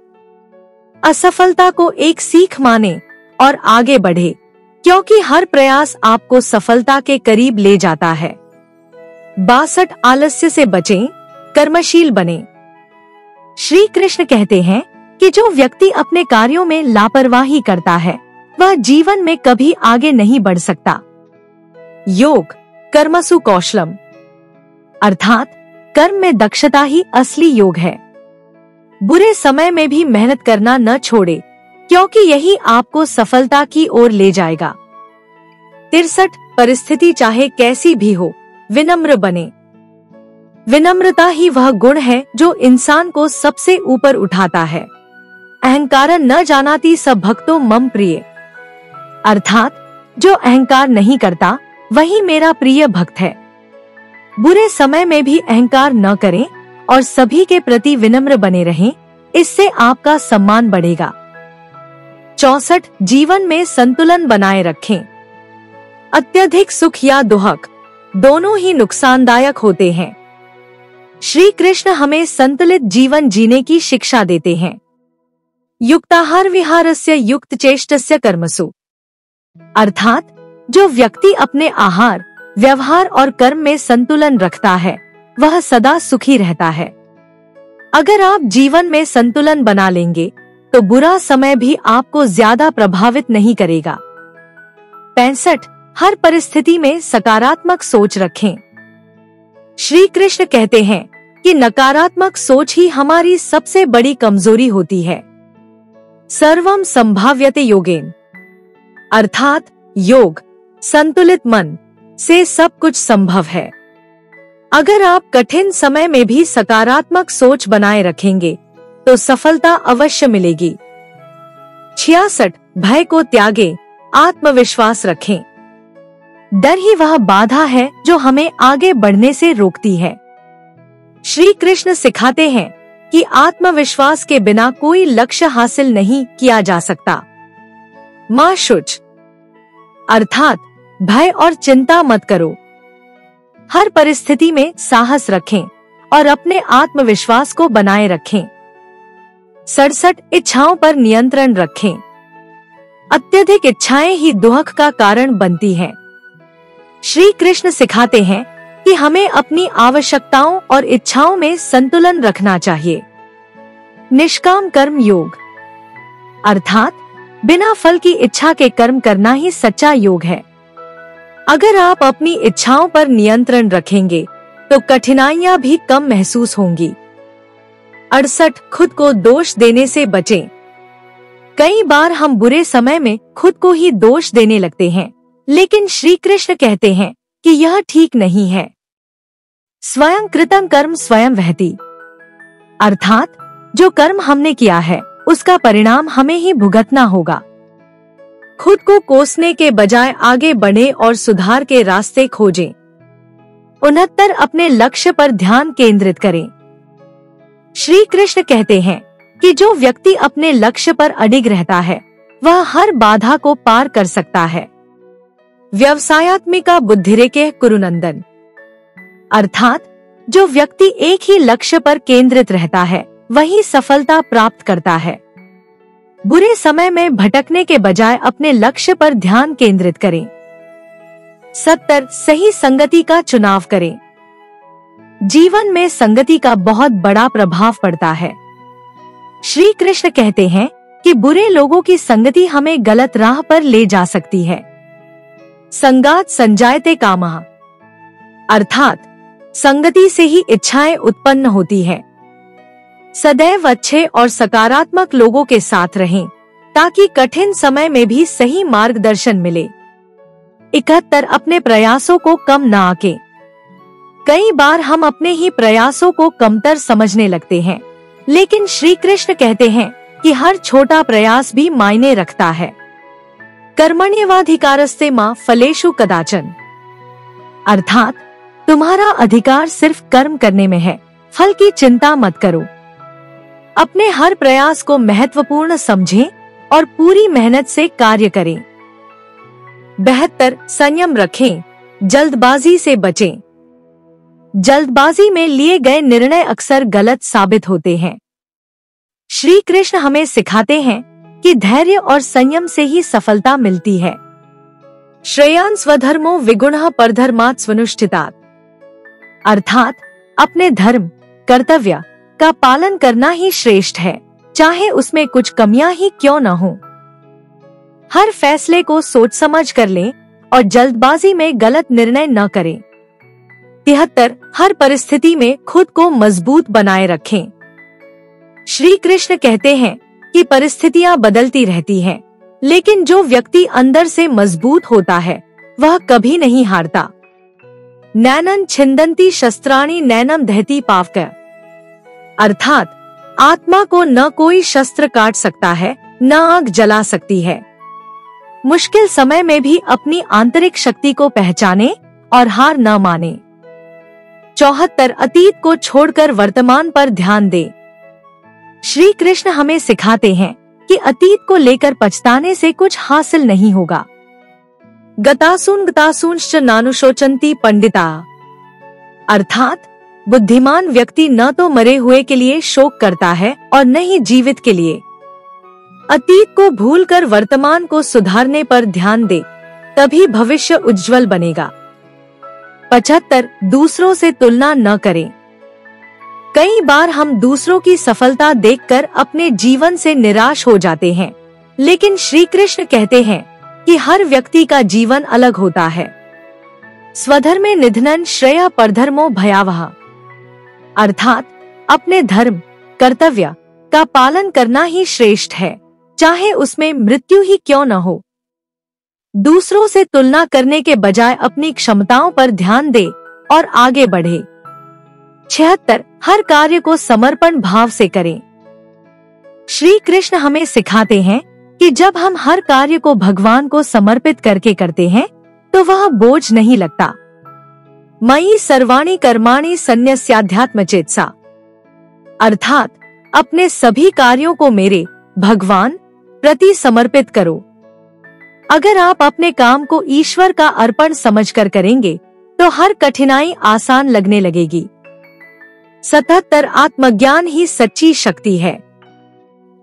असफलता को एक सीख माने और आगे बढ़े, क्योंकि हर प्रयास आपको सफलता के करीब ले जाता है। 62 आलस्य से बचें, कर्मशील बने। श्री कृष्ण कहते हैं कि जो व्यक्ति अपने कार्यों में लापरवाही करता है वह जीवन में कभी आगे नहीं बढ़ सकता। योग कर्मसु कौशलम, अर्थात कर्म में दक्षता ही असली योग है। बुरे समय में भी मेहनत करना न छोड़े, क्योंकि यही आपको सफलता की ओर ले जाएगा। 63 परिस्थिति चाहे कैसी भी हो, विनम्र बने। विनम्रता ही वह गुण है जो इंसान को सबसे ऊपर उठाता है। अहंकार न जानाति सब भक्तो मम प्रिय, अर्थात जो अहंकार नहीं करता वही मेरा प्रिय भक्त है। बुरे समय में भी अहंकार न करें और सभी के प्रति विनम्र बने रहें, इससे आपका सम्मान बढ़ेगा। 64 जीवन में संतुलन बनाए रखें। अत्यधिक सुख या दुख दोनों ही नुकसानदायक होते हैं। श्री कृष्ण हमें संतुलित जीवन जीने की शिक्षा देते हैं। युक्ताहार विहारस्य युक्त चेष्टस्य कर्मसु, अर्थात जो व्यक्ति अपने आहार, व्यवहार और कर्म में संतुलन रखता है वह सदा सुखी रहता है। अगर आप जीवन में संतुलन बना लेंगे तो बुरा समय भी आपको ज्यादा प्रभावित नहीं करेगा। 65 हर परिस्थिति में सकारात्मक सोच रखें। श्री कृष्ण कहते हैं कि नकारात्मक सोच ही हमारी सबसे बड़ी कमजोरी होती है। सर्वम संभाव्यते योगेन, अर्थात योग संतुलित मन से सब कुछ संभव है। अगर आप कठिन समय में भी सकारात्मक सोच बनाए रखेंगे तो सफलता अवश्य मिलेगी। 66 भय को त्यागे, आत्मविश्वास रखें। डर ही वह बाधा है जो हमें आगे बढ़ने से रोकती है। श्री कृष्ण सिखाते हैं कि आत्मविश्वास के बिना कोई लक्ष्य हासिल नहीं किया जा सकता। मा शुच, अर्थात भय और चिंता मत करो। हर परिस्थिति में साहस रखें और अपने आत्मविश्वास को बनाए रखें। 67 इच्छाओं पर नियंत्रण रखें। अत्यधिक इच्छाएं ही दुख का कारण बनती हैं। श्री कृष्ण सिखाते हैं कि हमें अपनी आवश्यकताओं और इच्छाओं में संतुलन रखना चाहिए। निष्काम कर्म योग, अर्थात बिना फल की इच्छा के कर्म करना ही सच्चा योग है। अगर आप अपनी इच्छाओं पर नियंत्रण रखेंगे तो कठिनाइयां भी कम महसूस होंगी। 68 खुद को दोष देने से बचें। कई बार हम बुरे समय में खुद को ही दोष देने लगते हैं, लेकिन श्री कृष्ण कहते हैं कि यह ठीक नहीं है। स्वयं कृतं कर्म स्वयं वहति, अर्थात जो कर्म हमने किया है उसका परिणाम हमें ही भुगतना होगा। खुद को कोसने के बजाय आगे बढ़े और सुधार के रास्ते खोजें। 69 अपने लक्ष्य पर ध्यान केंद्रित करें। श्री कृष्ण कहते हैं कि जो व्यक्ति अपने लक्ष्य पर अडिग रहता है वह हर बाधा को पार कर सकता है। व्यवसायात्मिका बुद्धिरेके कुरुनंदन, अर्थात जो व्यक्ति एक ही लक्ष्य पर केंद्रित रहता है वही सफलता प्राप्त करता है। बुरे समय में भटकने के बजाय अपने लक्ष्य पर ध्यान केंद्रित करें। 70 सही संगति का चुनाव करें। जीवन में संगति का बहुत बड़ा प्रभाव पड़ता है। श्री कृष्ण कहते हैं कि बुरे लोगों की संगति हमें गलत राह पर ले जा सकती है। संगात संजायते कामः, अर्थात संगति से ही इच्छाएं उत्पन्न होती है। सदैव अच्छे और सकारात्मक लोगों के साथ रहें ताकि कठिन समय में भी सही मार्गदर्शन मिले। 71 अपने प्रयासों को कम न आंकें। कई बार हम अपने ही प्रयासों को कमतर समझने लगते हैं, लेकिन श्री कृष्ण कहते हैं कि हर छोटा प्रयास भी मायने रखता है। कर्मण्येवाधिकारस्ते मा फलेषु कदाचन, अर्थात तुम्हारा अधिकार सिर्फ कर्म करने में है, फल की चिंता मत करो। अपने हर प्रयास को महत्वपूर्ण समझें और पूरी मेहनत से कार्य करें। 72 संयम रखें, जल्दबाजी से बचें। जल्दबाजी में लिए गए निर्णय अक्सर गलत साबित होते हैं। श्री कृष्ण हमें सिखाते हैं कि धैर्य और संयम से ही सफलता मिलती है। श्रेयान् स्वधर्मो विगुणः परधर्मात् स्वनुष्ठितात्, अर्थात अपने धर्म कर्तव्य का पालन करना ही श्रेष्ठ है, चाहे उसमें कुछ कमियां ही क्यों न हो। हर फैसले को सोच समझ कर लें और जल्दबाजी में गलत निर्णय न करें। 73 हर परिस्थिति में खुद को मजबूत बनाए रखें। श्री कृष्ण कहते हैं कि परिस्थितियां बदलती रहती हैं, लेकिन जो व्यक्ति अंदर से मजबूत होता है वह कभी नहीं हारता। नैनं छिन्दन्ति शस्त्राणि नैनं दहति पावक, अर्थात आत्मा को न कोई शस्त्र काट सकता है न आग जला सकती है। मुश्किल समय में भी अपनी आंतरिक शक्ति को पहचाने और हार न माने। 74 अतीत को छोड़कर वर्तमान पर ध्यान दे। श्री कृष्ण हमें सिखाते हैं कि अतीत को लेकर पछताने से कुछ हासिल नहीं होगा। गतासूंश्च नानुशोचन्ति पंडिता, अर्थात बुद्धिमान व्यक्ति न तो मरे हुए के लिए शोक करता है और न ही जीवित के लिए। अतीत को भूलकर वर्तमान को सुधारने पर ध्यान दे, तभी भविष्य उज्जवल बनेगा। 75 दूसरों से तुलना न करें। कई बार हम दूसरों की सफलता देखकर अपने जीवन से निराश हो जाते हैं, लेकिन श्री कृष्ण कहते हैं कि हर व्यक्ति का जीवन अलग होता है। स्वधर्मे निधनं श्रेयः परधर्मो भयावह, अर्थात अपने धर्म कर्तव्य का पालन करना ही श्रेष्ठ है, चाहे उसमें मृत्यु ही क्यों न हो। दूसरों से तुलना करने के बजाय अपनी क्षमताओं पर ध्यान दे और आगे बढ़े। 76 हर कार्य को समर्पण भाव से करें। श्री कृष्ण हमें सिखाते हैं कि जब हम हर कार्य को भगवान को समर्पित करके करते हैं तो वह बोझ नहीं लगता। मयि सर्वाणि कर्माणि सन्न्यस्याध्यात्मचेतसा, अर्थात अपने सभी कार्यों को मेरे भगवान प्रति समर्पित करो। अगर आप अपने काम को ईश्वर का अर्पण समझकर करेंगे तो हर कठिनाई आसान लगने लगेगी। 77 आत्मज्ञान ही सच्ची शक्ति है।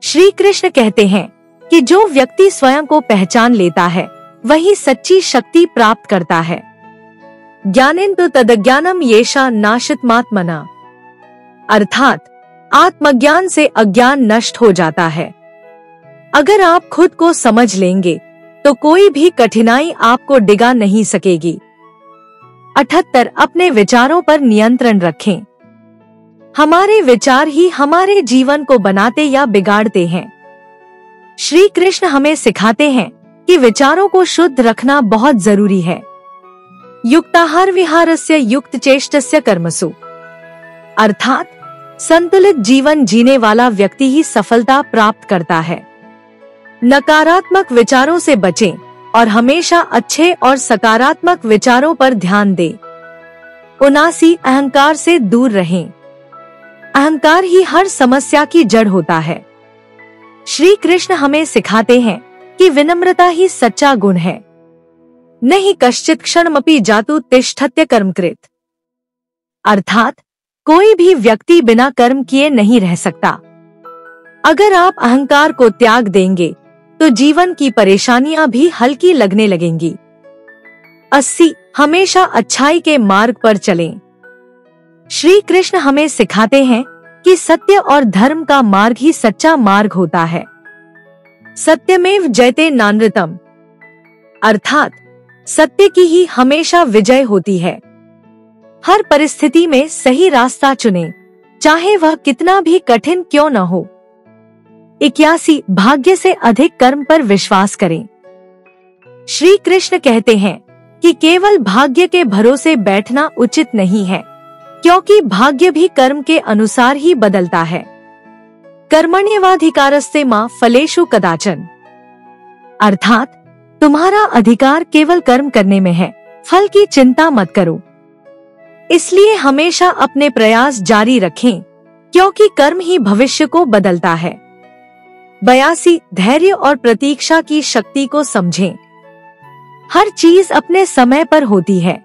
श्री कृष्ण कहते हैं कि जो व्यक्ति स्वयं को पहचान लेता है वही सच्ची शक्ति प्राप्त करता है। ज्ञानेन तदज्ञानम येषा नाशितमात्मना, अर्थात आत्मज्ञान से अज्ञान नष्ट हो जाता है। अगर आप खुद को समझ लेंगे तो कोई भी कठिनाई आपको डिगा नहीं सकेगी। 78 अपने विचारों पर नियंत्रण रखें। हमारे विचार ही हमारे जीवन को बनाते या बिगाड़ते हैं। श्री कृष्ण हमें सिखाते हैं कि विचारों को शुद्ध रखना बहुत जरूरी है। युक्ताहार विहारस्य युक्त चेष्टस्य कर्मसु, अर्थात संतुलित जीवन जीने वाला व्यक्ति ही सफलता प्राप्त करता है। नकारात्मक विचारों से बचें और हमेशा अच्छे और सकारात्मक विचारों पर ध्यान दें। 79 अहंकार से दूर रहें। अहंकार ही हर समस्या की जड़ होता है। श्री कृष्ण हमें सिखाते हैं कि विनम्रता ही सच्चा गुण है। नहीं कश्चित क्षणमपि जातु तिष्ठत्य कर्मकृत, अर्थात कोई भी व्यक्ति बिना कर्म किए नहीं रह सकता। अगर आप अहंकार को त्याग देंगे तो जीवन की परेशानियां भी हल्की लगने लगेंगी। 80 हमेशा अच्छाई के मार्ग पर चलें। श्री कृष्ण हमें सिखाते हैं कि सत्य और धर्म का मार्ग ही सच्चा मार्ग होता है। सत्यमेव जयते नानृतम, अर्थात सत्य की ही हमेशा विजय होती है। हर परिस्थिति में सही रास्ता चुनें, चाहे वह कितना भी कठिन क्यों न हो। 81 भाग्य से अधिक कर्म पर विश्वास करें। श्री कृष्ण कहते हैं कि केवल भाग्य के भरोसे बैठना उचित नहीं है, क्योंकि भाग्य भी कर्म के अनुसार ही बदलता है। कर्मण्येवाधिकारस्ते मा फलेषु कदाचन, अर्थात तुम्हारा अधिकार केवल कर्म करने में है, फल की चिंता मत करो। इसलिए हमेशा अपने प्रयास जारी रखें, क्योंकि कर्म ही भविष्य को बदलता है। 82 धैर्य और प्रतीक्षा की शक्ति को समझें। हर चीज अपने समय पर होती है।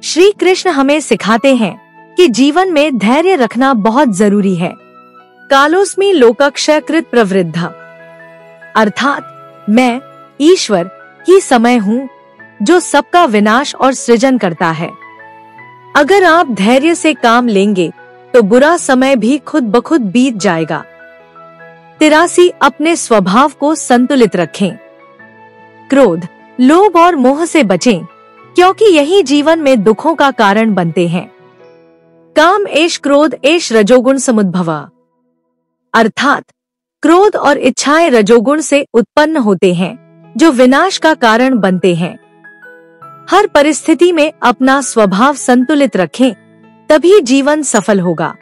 श्री कृष्ण हमें सिखाते हैं कि जीवन में धैर्य रखना बहुत जरूरी है। कालोस्मि लोकक्षयकृत प्रवृद्ध, अर्थात मैं ईश्वर ही समय हूँ जो सबका विनाश और सृजन करता है। अगर आप धैर्य से काम लेंगे तो बुरा समय भी खुद ब खुद बीत जाएगा। 83 अपने स्वभाव को संतुलित रखें। क्रोध, लोभ और मोह से बचें, क्योंकि यही जीवन में दुखों का कारण बनते हैं। काम एष क्रोध एष रजोगुण समुद्भवा, अर्थात क्रोध और इच्छाएं रजोगुण से उत्पन्न होते हैं जो विनाश का कारण बनते हैं। हर परिस्थिति में अपना स्वभाव संतुलित रखें, तभी जीवन सफल होगा।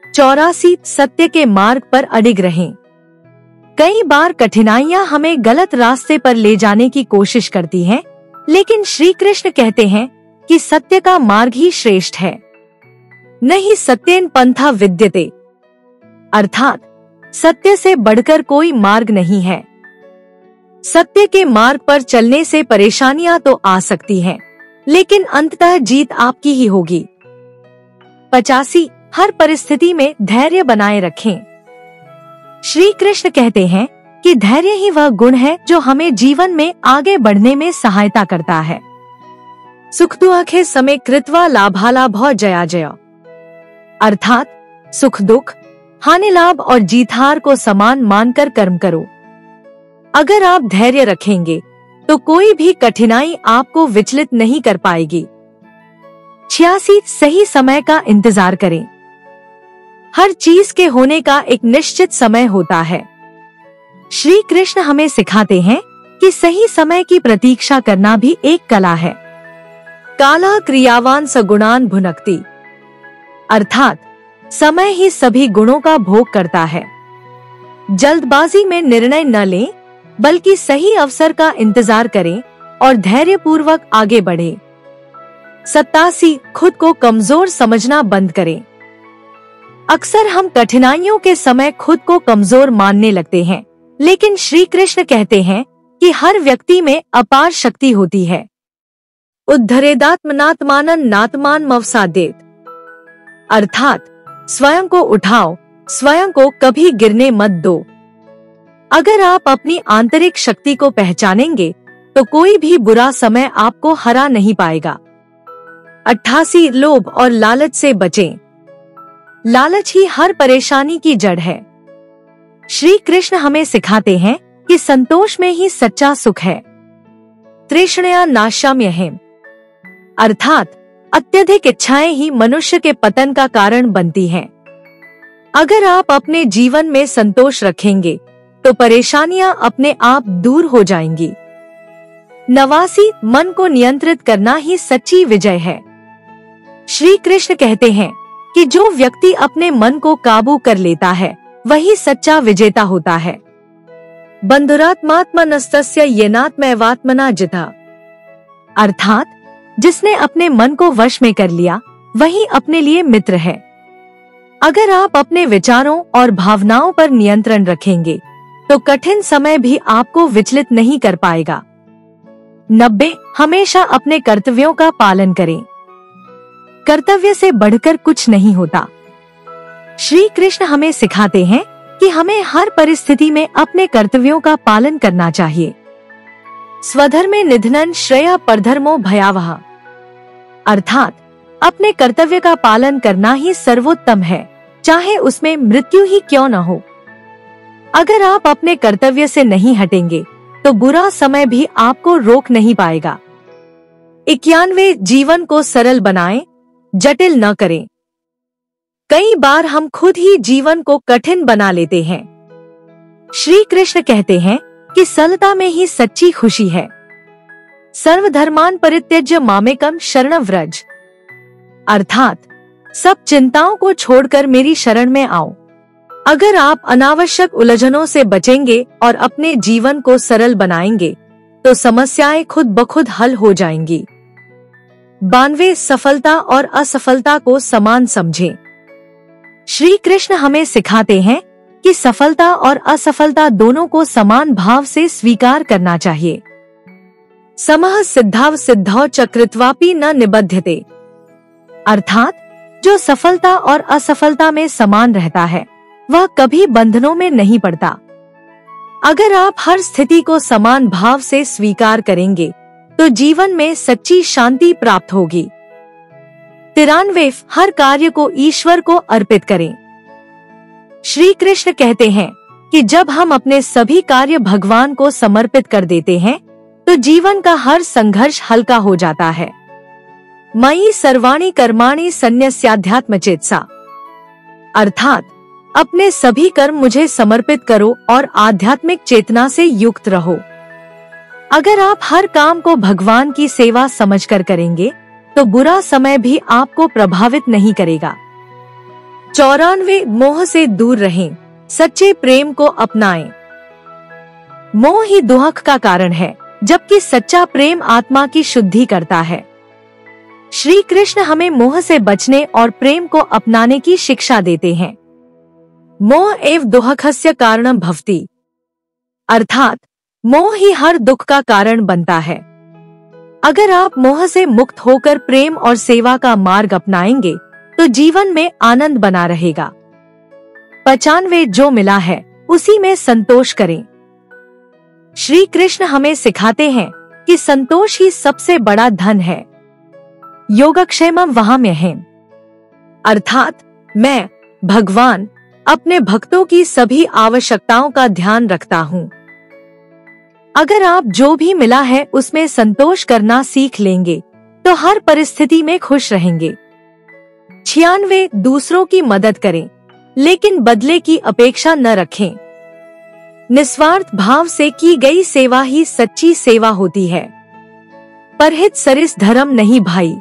84 सत्य के मार्ग पर अडिग रहें। कई बार कठिनाइयां हमें गलत रास्ते पर ले जाने की कोशिश करती हैं, लेकिन श्री कृष्ण कहते हैं कि सत्य का मार्ग ही श्रेष्ठ है। नहीं सत्येन पंथा विद्यते, अर्थात सत्य से बढ़कर कोई मार्ग नहीं है। सत्य के मार्ग पर चलने से परेशानियां तो आ सकती हैं, लेकिन अंततः जीत आपकी ही होगी। 85 हर परिस्थिति में धैर्य बनाए रखें। श्री कृष्ण कहते हैं कि धैर्य ही वह गुण है जो हमें जीवन में आगे बढ़ने में सहायता करता है। सुख दुखे समे कृत्वा लाभालाभौ जया जया, अर्थात सुख दुख, हानि लाभ और जीत हार को समान मानकर कर्म करो। अगर आप धैर्य रखेंगे तो कोई भी कठिनाई आपको विचलित नहीं कर पाएगी। 86 सही समय का इंतजार करें। हर चीज के होने का एक निश्चित समय होता है। श्री कृष्ण हमें सिखाते हैं कि सही समय की प्रतीक्षा करना भी एक कला है। काला क्रियावान सगुणान भुनक्ति, अर्थात समय ही सभी गुणों का भोग करता है। जल्दबाजी में निर्णय न लें, बल्कि सही अवसर का इंतजार करें और धैर्यपूर्वक आगे बढ़ें। 87 खुद को कमजोर समझना बंद करें। अक्सर हम कठिनाइयों के समय खुद को कमजोर मानने लगते हैं, लेकिन श्री कृष्ण कहते हैं कि हर व्यक्ति में अपार शक्ति होती है। उद्धरेदात्मनात्मानं नात्मान मवसादेत, अर्थात स्वयं को उठाओ, स्वयं को कभी गिरने मत दो। अगर आप अपनी आंतरिक शक्ति को पहचानेंगे तो कोई भी बुरा समय आपको हरा नहीं पाएगा। 88 लोभ और लालच से बचें। लालच ही हर परेशानी की जड़ है। श्री कृष्ण हमें सिखाते हैं कि संतोष में ही सच्चा सुख है। तृष्णया नाशाम्यहम्, अर्थात अत्यधिक इच्छाएं ही मनुष्य के पतन का कारण बनती हैं। अगर आप अपने जीवन में संतोष रखेंगे तो परेशानियां अपने आप दूर हो जाएंगी। 89 मन को नियंत्रित करना ही सच्ची विजय है। श्री कृष्ण कहते हैं कि जो व्यक्ति अपने मन को काबू कर लेता है वही सच्चा विजेता होता है। बंधुरात्मात्मनस्तस्य येनात्मैवात्मना जिता, अर्थात जिसने अपने मन को वश में कर लिया वही अपने लिए मित्र है। अगर आप अपने विचारों और भावनाओं पर नियंत्रण रखेंगे तो कठिन समय भी आपको विचलित नहीं कर पाएगा। 90 हमेशा अपने कर्तव्यों का पालन करें। कर्तव्य से बढ़कर कुछ नहीं होता। श्री कृष्ण हमें सिखाते हैं कि हमें हर परिस्थिति में अपने कर्तव्यों का पालन करना चाहिए। स्वधर्मे निधनं श्रेयः परधर्मो भयावह, अर्थात अपने कर्तव्य का पालन करना ही सर्वोत्तम है, चाहे उसमें मृत्यु ही क्यों न हो। अगर आप अपने कर्तव्य से नहीं हटेंगे तो बुरा समय भी आपको रोक नहीं पाएगा। 91 जीवन को सरल बनाएं, जटिल न करें। कई बार हम खुद ही जीवन को कठिन बना लेते हैं। श्री कृष्ण कहते हैं कि सरलता में ही सच्ची खुशी है। सर्वधर्मान् परित्यज्य मामेकं शरणं व्रज, अर्थात सब चिंताओं को छोड़कर मेरी शरण में आओ। अगर आप अनावश्यक उलझनों से बचेंगे और अपने जीवन को सरल बनाएंगे तो समस्याएं खुद ब खुद हल हो जाएंगी। 92 सफलता और असफलता को समान समझें। श्री कृष्ण हमें सिखाते हैं कि सफलता और असफलता दोनों को समान भाव से स्वीकार करना चाहिए। समः सिद्धाव सिद्धौ च कृत्वापि न निबध्यते, अर्थात जो सफलता और असफलता में समान रहता है वह कभी बंधनों में नहीं पड़ता। अगर आप हर स्थिति को समान भाव से स्वीकार करेंगे तो जीवन में सच्ची शांति प्राप्त होगी। 93 हर कार्य को ईश्वर को अर्पित करें। श्री कृष्ण कहते हैं कि जब हम अपने सभी कार्य भगवान को समर्पित कर देते हैं तो जीवन का हर संघर्ष हल्का हो जाता है। मयि सर्वाणि कर्माणि सन्न्यस्याध्यात्मचेतसा, अर्थात अपने सभी कर्म मुझे समर्पित करो और आध्यात्मिक चेतना से युक्त रहो। अगर आप हर काम को भगवान की सेवा समझकर करेंगे तो बुरा समय भी आपको प्रभावित नहीं करेगा। 94 मोह से दूर रहें, सच्चे प्रेम को अपनाएं। मोह ही दुख का कारण है, जबकि सच्चा प्रेम आत्मा की शुद्धि करता है। श्री कृष्ण हमें मोह से बचने और प्रेम को अपनाने की शिक्षा देते हैं। मोह एव दुःखस्य कारणं भवति, अर्थात मोह ही हर दुख का कारण बनता है। अगर आप मोह से मुक्त होकर प्रेम और सेवा का मार्ग अपनाएंगे तो जीवन में आनंद बना रहेगा। 95 जो मिला है उसी में संतोष करें। श्री कृष्ण हमें सिखाते हैं कि संतोष ही सबसे बड़ा धन है। योगक्षेमं वहाम्यहम्, अर्थात मैं भगवान अपने भक्तों की सभी आवश्यकताओं का ध्यान रखता हूँ। अगर आप जो भी मिला है उसमें संतोष करना सीख लेंगे तो हर परिस्थिति में खुश रहेंगे। 96 दूसरों की मदद करें लेकिन बदले की अपेक्षा न रखें। निस्वार्थ भाव से की गई सेवा ही सच्ची सेवा होती है। परहित सरिस धर्म नहीं भाई,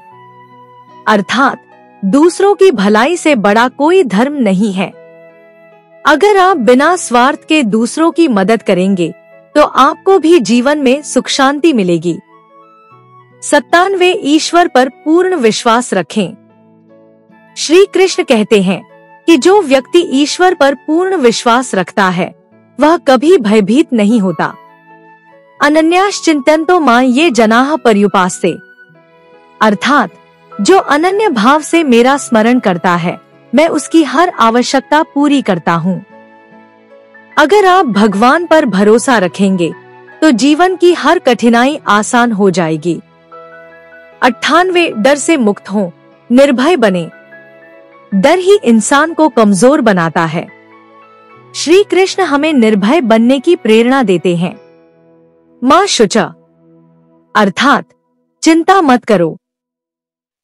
अर्थात दूसरों की भलाई से बड़ा कोई धर्म नहीं है। अगर आप बिना स्वार्थ के दूसरों की मदद करेंगे तो आपको भी जीवन में सुख शांति मिलेगी। 97 ईश्वर पर पूर्ण विश्वास रखें। श्री कृष्ण कहते हैं कि जो व्यक्ति ईश्वर पर पूर्ण विश्वास रखता है वह कभी भयभीत नहीं होता। अनन्याश्चिन्तन्तो मां ये जनाः पर्युपासते, अर्थात जो अनन्य भाव से मेरा स्मरण करता है मैं उसकी हर आवश्यकता पूरी करता हूँ। अगर आप भगवान पर भरोसा रखेंगे तो जीवन की हर कठिनाई आसान हो जाएगी। 98 डर से मुक्त हो, निर्भय बने। डर ही इंसान को कमजोर बनाता है। श्री कृष्ण हमें निर्भय बनने की प्रेरणा देते हैं। मां शुचा, अर्थात चिंता मत करो।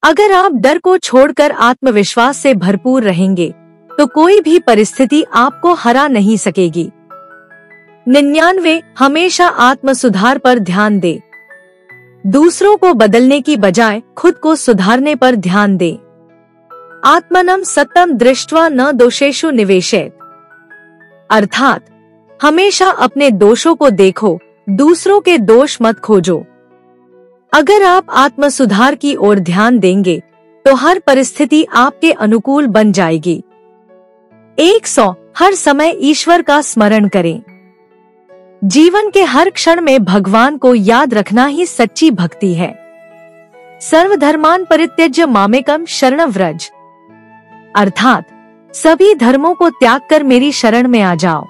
अगर आप डर को छोड़कर आत्मविश्वास से भरपूर रहेंगे तो कोई भी परिस्थिति आपको हरा नहीं सकेगी। 99 हमेशा आत्म सुधार पर ध्यान दे। दूसरों को बदलने की बजाय खुद को सुधारने पर ध्यान दे। आत्मनं सत्यम दृष्ट्वा न दोषेषु निवेशेत, अर्थात हमेशा अपने दोषों को देखो, दूसरों के दोष मत खोजो। अगर आप आत्म सुधार की ओर ध्यान देंगे तो हर परिस्थिति आपके अनुकूल बन जाएगी। 100 हर समय ईश्वर का स्मरण करें। जीवन के हर क्षण में भगवान को याद रखना ही सच्ची भक्ति है। सर्वधर्मान परित्यज्य मामेकम शरणं व्रज, अर्थात सभी धर्मों को त्याग कर मेरी शरण में आ जाओ।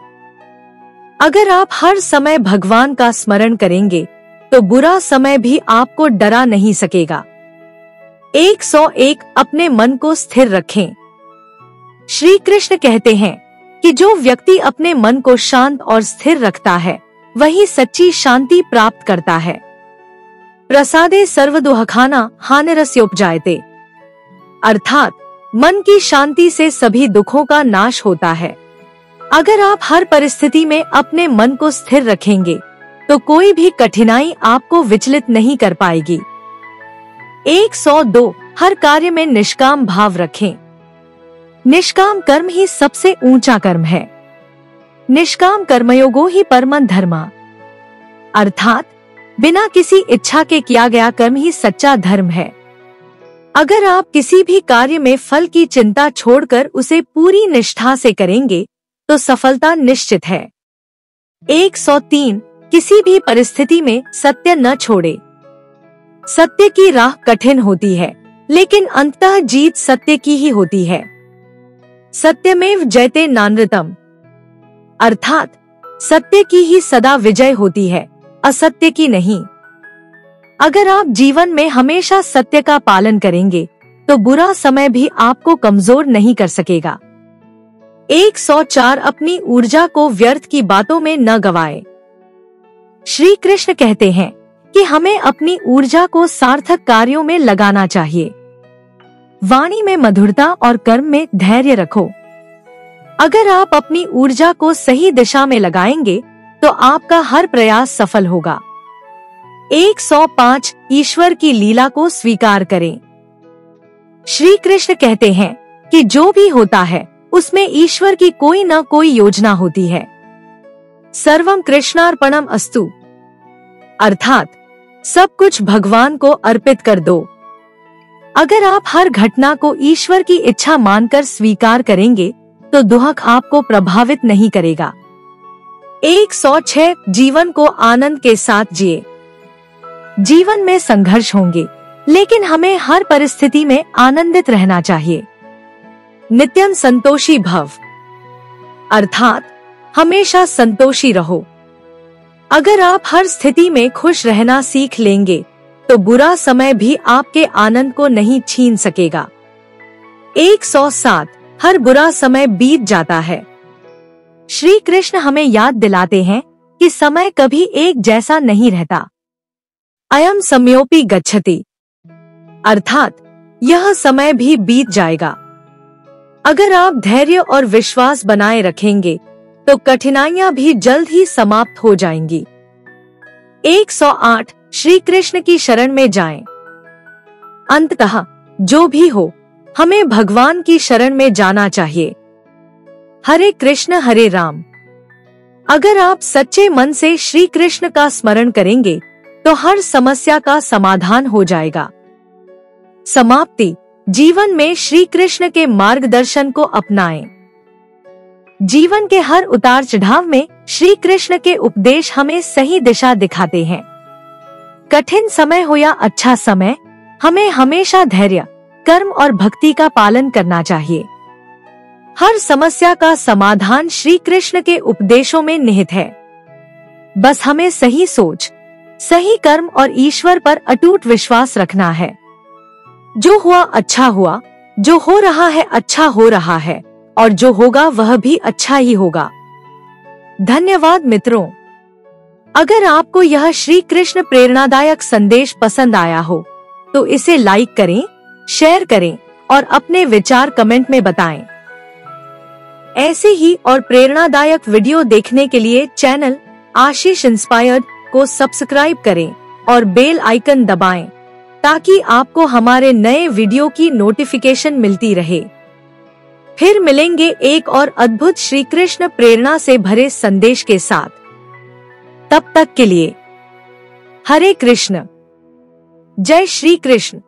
अगर आप हर समय भगवान का स्मरण करेंगे तो बुरा समय भी आपको डरा नहीं सकेगा। 101 अपने मन को स्थिर रखें। श्री कृष्ण कहते हैं कि जो व्यक्ति अपने मन को शांत और स्थिर रखता है वही सच्ची शांति प्राप्त करता है। प्रसादे सर्वदुःखानां हानिरस्योपजायते, अर्थात मन की शांति से सभी दुखों का नाश होता है। अगर आप हर परिस्थिति में अपने मन को स्थिर रखेंगे तो कोई भी कठिनाई आपको विचलित नहीं कर पाएगी। 102 हर कार्य में निष्काम भाव रखें। निष्काम कर्म ही सबसे ऊंचा कर्म है। निष्काम कर्मयोगो ही परम धर्मा, अर्थात बिना किसी इच्छा के किया गया कर्म ही सच्चा धर्म है। अगर आप किसी भी कार्य में फल की चिंता छोड़कर उसे पूरी निष्ठा से करेंगे तो सफलता निश्चित है। 103 किसी भी परिस्थिति में सत्य न छोड़े। सत्य की राह कठिन होती है लेकिन अंततः जीत सत्य की ही होती है। सत्यमेव जयते नानृतम, अर्थात सत्य की ही सदा विजय होती है, असत्य की नहीं। अगर आप जीवन में हमेशा सत्य का पालन करेंगे तो बुरा समय भी आपको कमजोर नहीं कर सकेगा। 104 अपनी ऊर्जा को व्यर्थ की बातों में न गवाए। श्री कृष्ण कहते हैं कि हमें अपनी ऊर्जा को सार्थक कार्यों में लगाना चाहिए। वाणी में मधुरता और कर्म में धैर्य रखो। अगर आप अपनी ऊर्जा को सही दिशा में लगाएंगे तो आपका हर प्रयास सफल होगा। 105 ईश्वर की लीला को स्वीकार करें। श्री कृष्ण कहते हैं कि जो भी होता है उसमें ईश्वर की कोई न कोई योजना होती है। सर्वम कृष्णार्पणम अस्तु, अर्थात सब कुछ भगवान को अर्पित कर दो। अगर आप हर घटना को ईश्वर की इच्छा मानकर स्वीकार करेंगे तो दुख आपको प्रभावित नहीं करेगा। 106 जीवन को आनंद के साथ जिए। जीवन में संघर्ष होंगे लेकिन हमें हर परिस्थिति में आनंदित रहना चाहिए। नित्यम संतोषी भव, अर्थात हमेशा संतोषी रहो। अगर आप हर स्थिति में खुश रहना सीख लेंगे तो बुरा समय भी आपके आनंद को नहीं छीन सकेगा। 107 हर बुरा समय बीत जाता है। श्री कृष्ण हमें याद दिलाते हैं कि समय कभी एक जैसा नहीं रहता। अयम सम्योपि गच्छति, अर्थात यह समय भी बीत जाएगा। अगर आप धैर्य और विश्वास बनाए रखेंगे तो कठिनाइयां भी जल्द ही समाप्त हो जाएंगी। 108 श्री कृष्ण की शरण में जाएं। अंततः जो भी हो हमें भगवान की शरण में जाना चाहिए। हरे कृष्ण हरे राम। अगर आप सच्चे मन से श्री कृष्ण का स्मरण करेंगे तो हर समस्या का समाधान हो जाएगा। समाप्ति। जीवन में श्री कृष्ण के मार्गदर्शन को अपनाएं। जीवन के हर उतार चढ़ाव में श्री कृष्ण के उपदेश हमें सही दिशा दिखाते हैं। कठिन समय हो या अच्छा समय, हमें हमेशा धैर्य, कर्म और भक्ति का पालन करना चाहिए। हर समस्या का समाधान श्री कृष्ण के उपदेशों में निहित है। बस हमें सही सोच, सही कर्म और ईश्वर पर अटूट विश्वास रखना है। जो हुआ अच्छा हुआ, जो हो रहा है अच्छा हो रहा है और जो होगा वह भी अच्छा ही होगा। धन्यवाद मित्रों। अगर आपको यह श्री कृष्ण प्रेरणादायक संदेश पसंद आया हो तो इसे लाइक करें, शेयर करें और अपने विचार कमेंट में बताएं। ऐसे ही और प्रेरणादायक वीडियो देखने के लिए चैनल आशीष इंस्पायर्ड को सब्सक्राइब करें और बेल आइकन दबाएं ताकि आपको हमारे नए वीडियो की नोटिफिकेशन मिलती रहे। फिर मिलेंगे एक और अद्भुत श्री कृष्ण प्रेरणा से भरे संदेश के साथ। तब तक के लिए हरे कृष्ण, जय श्री कृष्ण।